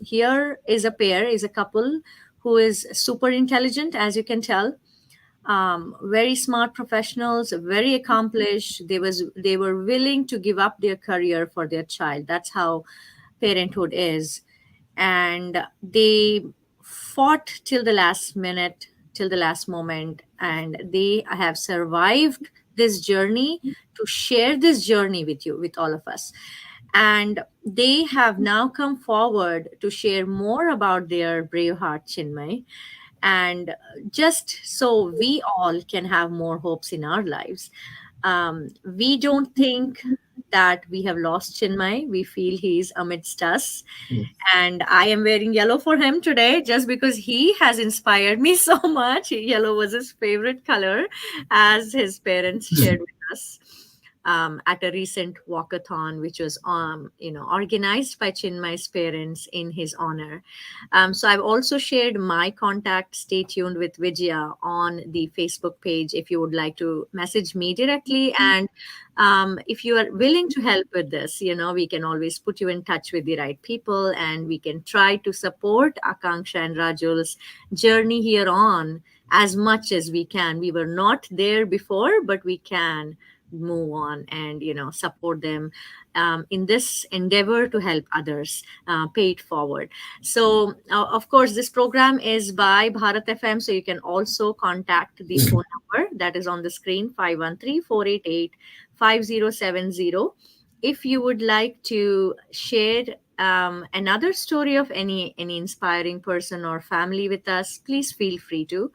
Here is a pair, is a couple who is super intelligent, as you can tell. Very smart professionals, very accomplished. They were willing to give up their career for their child. That's how parenthood is, and they fought till the last minute, till the last moment, and they have survived this journey to share this journey with you, with all of us. And they have now come forward to share more about their brave heart, Chinmay, and just so we all can have more hopes in our lives. We don't think that we have lost Chinmay. We feel he's amidst us. Yes. And I am wearing yellow for him today just because he has inspired me so much. Yellow was his favorite color, as his parents shared with us. at a recent walkathon, which was organized by Chinmay's parents in his honor. So I've also shared my contact. Stay tuned with Vijaya on the Facebook page if you would like to message me directly. And if you are willing to help with this, we can always put you in touch with the right people, and we can try to support Akanksha and Rajul's journey here on as much as we can. We were not there before, but we can move on and support them in this endeavor to help others pay it forward. So of course this program is by Bharat FM, so you can also contact the phone number that is on the screen, 513-488-5070. If you would like to share another story of any inspiring person or family with us, please feel free to.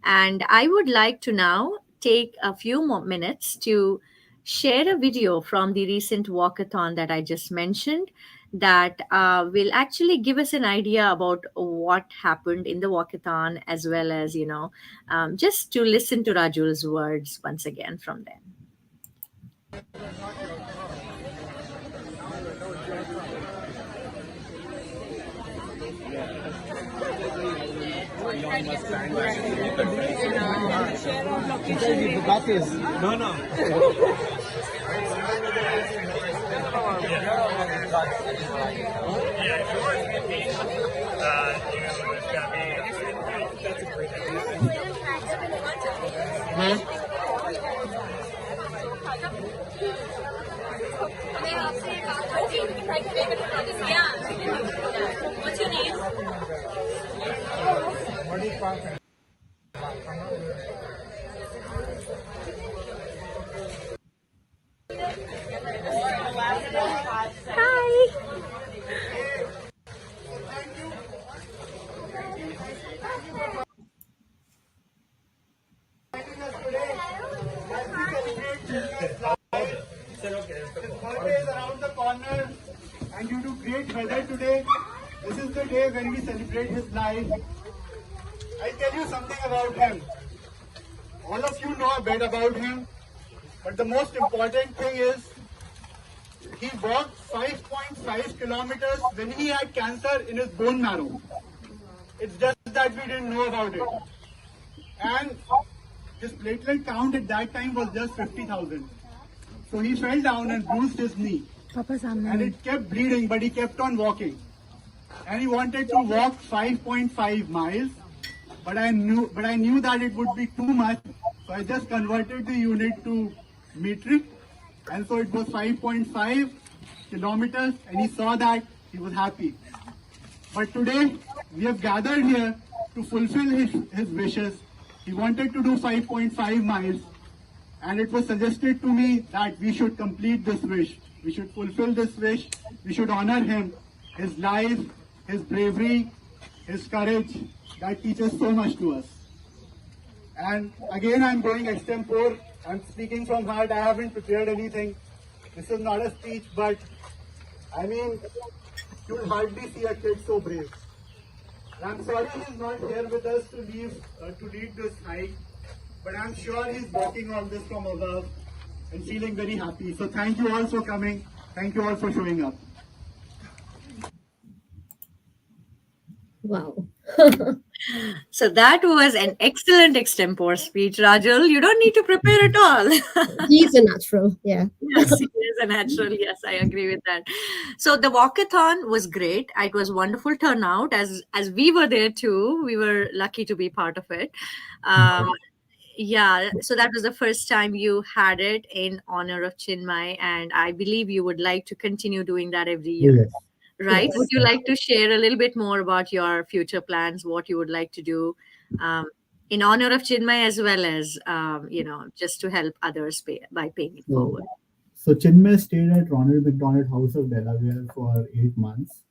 And I would like to now take a few more minutes to share a video from the recent walkathon that I just mentioned, that will actually give us an idea about what happened in the walkathon, as well as, just to listen to Rajul's words once again from them. No, no. What's your name? Birthday is around the corner, and due to great weather today, this is the day when we celebrate his life. I'll tell you something about him. All of you know a bit about him, but the most important thing is he walked 5.5 kilometers when he had cancer in his bone marrow. It's just that we didn't know about it. And his platelet count at that time was just 50,000. So he fell down and bruised his knee. And it kept bleeding, but he kept on walking. And he wanted to walk 5.5 miles, but I knew that it would be too much. So I just converted the unit to metric, and so it was 5.5 kilometers, and he saw that, he was happy. But today we have gathered here to fulfill his wishes. He wanted to do 5.5 miles, and it was suggested to me that we should complete this wish. We should fulfill this wish. We should honor him, his life, his bravery, his courage that teaches so much to us. And again, I'm going extempore. I'm speaking from heart. I haven't prepared anything. This is not a speech, but I mean, you'll hardly see a kid so brave. And I'm sorry he's not here with us to lead this hike, but I'm sure he's walking all this from above and feeling very happy. So thank you all for coming. Thank you all for showing up. Wow. So that was an excellent extempore speech, Rajul. You don't need to prepare at all. He's a natural. Yeah. Yes, he is a natural. Yes, I agree with that. So the walkathon was great. It was wonderful turnout. As we were there too, we were lucky to be part of it. Yeah, so that was the first time you had it in honor of Chinmay, and I believe you would like to continue doing that every year. Yes. Right? Yes. Would you like to share a little bit more about your future plans, what you would like to do in honor of Chinmay, as well as, just to help others by paying it forward? So Chinmay stayed at Ronald McDonald House of Delaware for 8 months.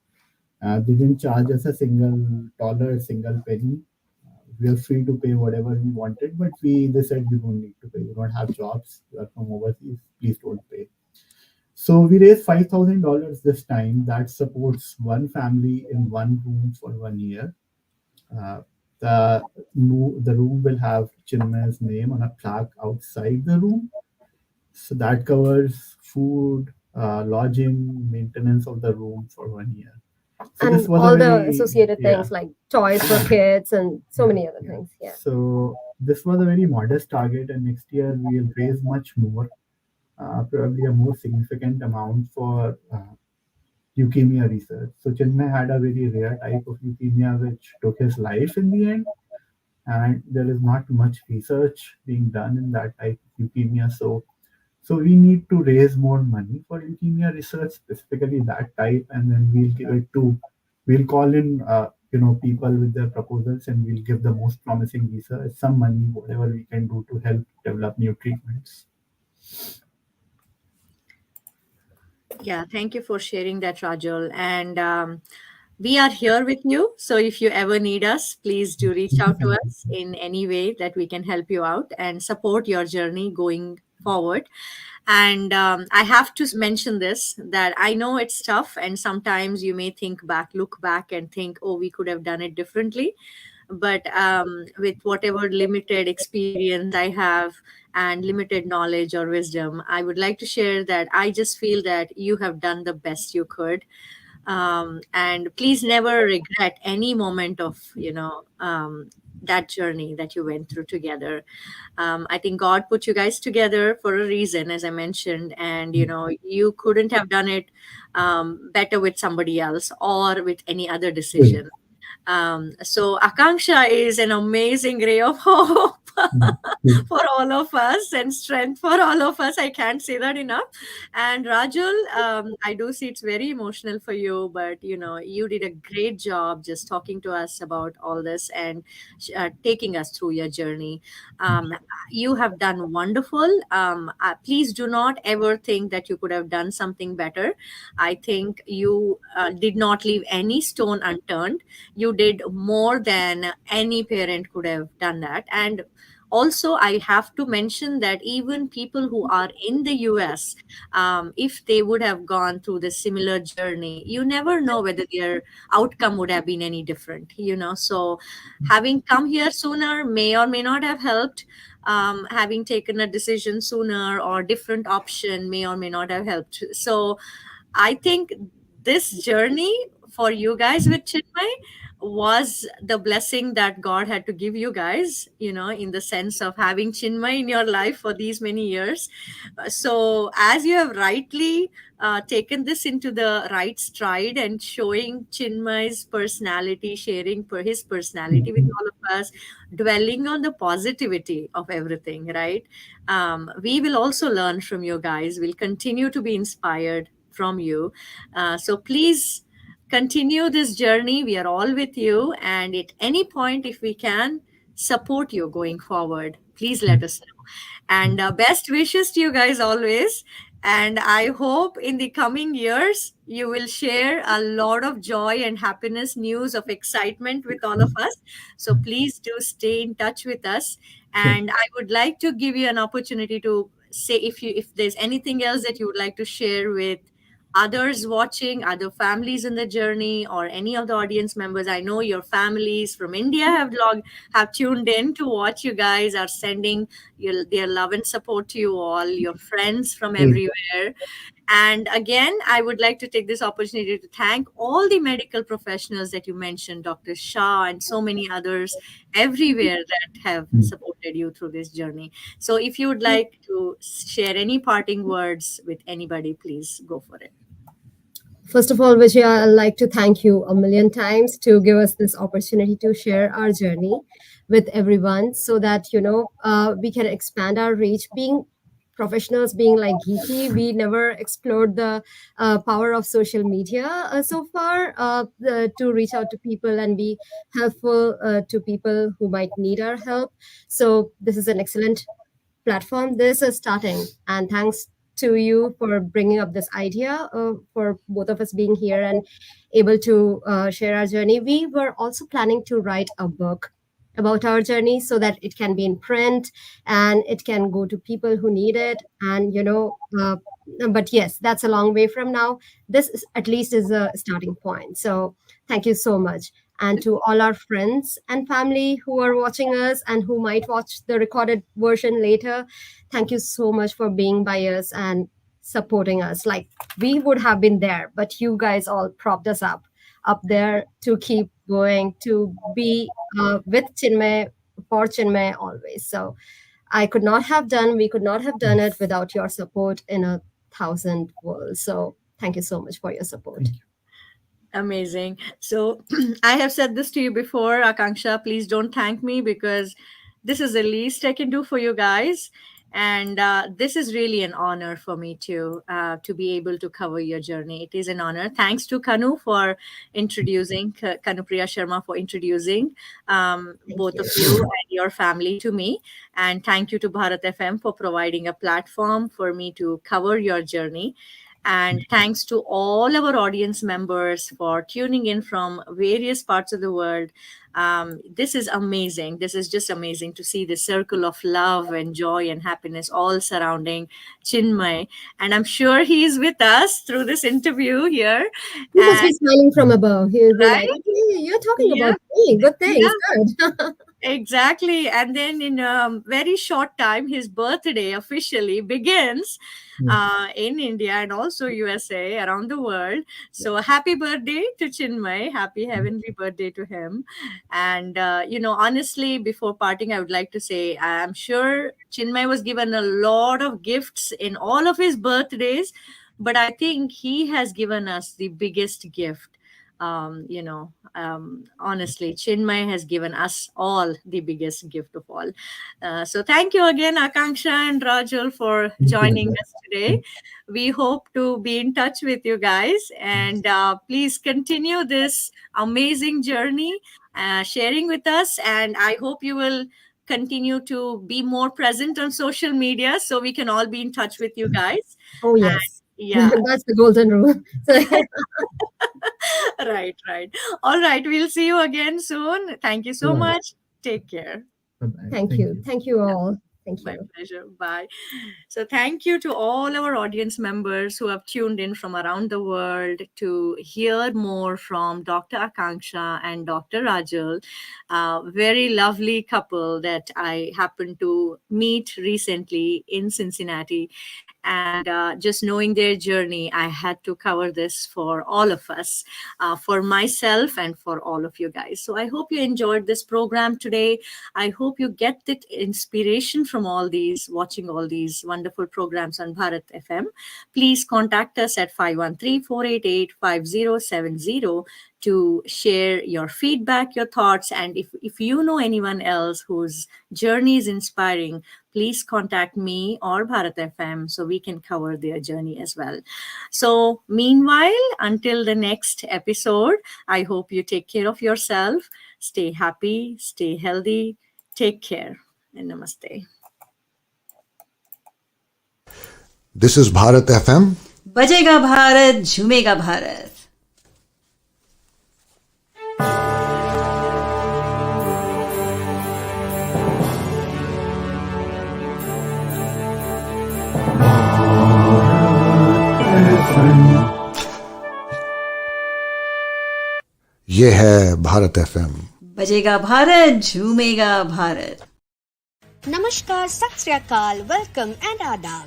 They didn't charge us a single penny. We are free to pay whatever we wanted, but they said we don't need to pay. We don't have jobs. We are from overseas. Please don't pay. So we raised $5,000 this time. That supports one family in one room for 1 year. Uh, the room will have Chinmay's name on a plaque outside the room. So that covers food, lodging, maintenance of the room for 1 year. So this And was a all the very, associated yeah, things like toys for kids and so yeah, many other yeah. things. Yeah. So this was a very modest target, and next year we'll raise much more, probably a more significant amount for leukemia research. So Chinmay had a very rare type of leukemia which took his life in the end, and there is not much research being done in that type of leukemia. So we need to raise more money for leukemia research, specifically that type, and then we'll give it to, we'll call in, people with their proposals, and we'll give the most promising research some money, whatever we can do to help develop new treatments. Yeah, thank you for sharing that, Rajul. And we are here with you. So if you ever need us, please do reach out to Thank you. us in any way that we can help you out and support your journey going forward. And I have to mention this, that I know it's tough, and sometimes you may look back and think, oh, we could have done it differently. But with whatever limited experience I have and limited knowledge or wisdom, I would like to share that I just feel that you have done the best you could. And please never regret any moment of that journey that you went through together. I think God put you guys together for a reason, as I mentioned, and you couldn't have done it better with somebody else or with any other decision. So Akanksha is an amazing ray of hope for all of us and strength for all of us. I can't say that enough. And Rajul, I do see it's very emotional for you, but you did a great job just talking to us about all this and taking us through your journey. Um, you have done wonderful. Please do not ever think that you could have done something better. I think you did not leave any stone unturned. You did more than any parent could have done that. And also, I have to mention that even people who are in the US, if they would have gone through the similar journey, you never know whether their outcome would have been any different, so having come here sooner may or may not have helped. Having taken a decision sooner or different option may or may not have helped. So I think this journey for you guys with Chinmay was the blessing that God had to give you guys, in the sense of having Chinmay in your life for these many years. So, as you have rightly taken this into the right stride and showing Chinmay's personality, sharing his personality with all of us, dwelling on the positivity of everything, right? We will also learn from you guys. We'll continue to be inspired from you. So please continue this journey. We are all with you. And at any point, if we can support you going forward, please let us know. And best wishes to you guys always. And I hope in the coming years, you will share a lot of joy and happiness, news of excitement with all of us. So please do stay in touch with us. Sure. And I would like to give you an opportunity to say, if there's anything else that you would like to share with others watching, other families in the journey, or any of the audience members. I know your families from India have tuned in to watch you guys, are sending their love and support to you all, your friends from Great. everywhere. And again, I would like to take this opportunity to thank all the medical professionals that you mentioned, Dr. Shah and so many others everywhere that have supported you through this journey. So if you would like to share any parting words with anybody, please go for it. First of all, Vijaya, I'd like to thank you a million times to give us this opportunity to share our journey with everyone so that, we can expand our reach. Being professionals, being like geeky, we never explored the power of social media so far to reach out to people and be helpful to people who might need our help. So this is an excellent platform. This is starting, and thanks to you for bringing up this idea, for both of us being here and able to share our journey. We were also planning to write a book about our journey so that it can be in print and it can go to people who need it. And but yes, that's a long way from now. This is, at least, is a starting point. So thank you so much. And to all our friends and family who are watching us and who might watch the recorded version later, thank you so much for being by us and supporting us. Like, we would have been there, but you guys all propped us up there to keep going, to be with Chinmay, for Chinmay always. So we could not have done it without your support in a thousand worlds. So thank you so much for your support. Thank you. Amazing. So I have said this to you before, Akanksha, please don't thank me because this is the least I can do for you guys. And this is really an honor for me to be able to cover your journey. It is an honor. Thanks to Kanu for introducing, Kanupriya Sharma for introducing Thank both you. of you and your family to me. And thank you to Bharat FM for providing a platform for me to cover your journey. And thanks to all our audience members for tuning in from various parts of the world. This is amazing. This is just amazing to see the circle of love and joy and happiness all surrounding Chinmay. And I'm sure he is with us through this interview here. He must be And smiling from above. He will be like, right? okay, you're talking Yeah. about me. Good Yeah. things. Good. Exactly. And then in a very short time, his birthday officially begins in India and also USA, around the world. So happy birthday to Chinmay. Happy heavenly birthday to him. And, honestly, before parting, I would like to say I'm sure Chinmay was given a lot of gifts in all of his birthdays, but I think he has given us the biggest gift. Honestly, Chinmay has given us all the biggest gift of all. So thank you again, Akanksha and Rajul, for joining us today. We hope to be in touch with you guys, and please continue this amazing journey, sharing with us. And I hope you will continue to be more present on social media so we can all be in touch with you guys. Oh, And yes. yeah. That's the golden rule. So, Right, right. All right. We'll see you again soon. Thank you so Sure. much. Take care. Bye-bye. thank you. Thank you all. Thank My you. pleasure. Bye. So, thank you to all our audience members who have tuned in from around the world to hear more from Dr. Akanksha and Dr. Rajul, a very lovely couple that I happened to meet recently in Cincinnati. And just knowing their journey, I had to cover this for all of us, for myself and for all of you guys. So I hope you enjoyed this program today. I hope you get the inspiration from watching all these wonderful programs on Bharat FM. Please contact us at 513-488-5070 to share your feedback, your thoughts. And if you know anyone else whose journey is inspiring, please contact me or Bharat FM so we can cover their journey as well. So, meanwhile, until the next episode, I hope you take care of yourself. Stay happy, stay healthy, take care, and namaste. This is Bharat FM. बजेगा भारत झूमेगा भारत. ये है Bharat FM. बजेगा Bharat झूमेगा Bharat. Namaskar, Sat Sri Akal, welcome and adab.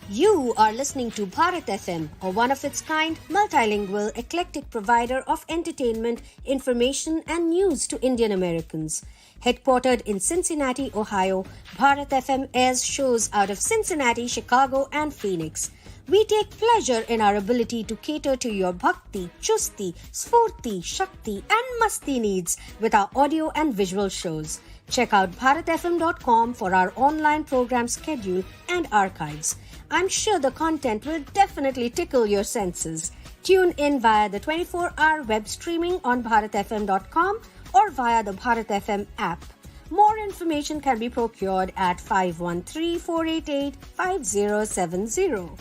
You are listening to Bharat FM, a one of its kind, multilingual, eclectic provider of entertainment, information, and news to Indian Americans. Headquartered in Cincinnati, Ohio, Bharat FM airs shows out of Cincinnati, Chicago, and Phoenix. We take pleasure in our ability to cater to your bhakti, chusti, sfurti, shakti, and masti needs with our audio and visual shows. Check out bharatfm.com for our online program schedule and archives. I'm sure the content will definitely tickle your senses. Tune in via the 24-hour web streaming on bharatfm.com or via the Bharat FM app. More information can be procured at 513-488-5070.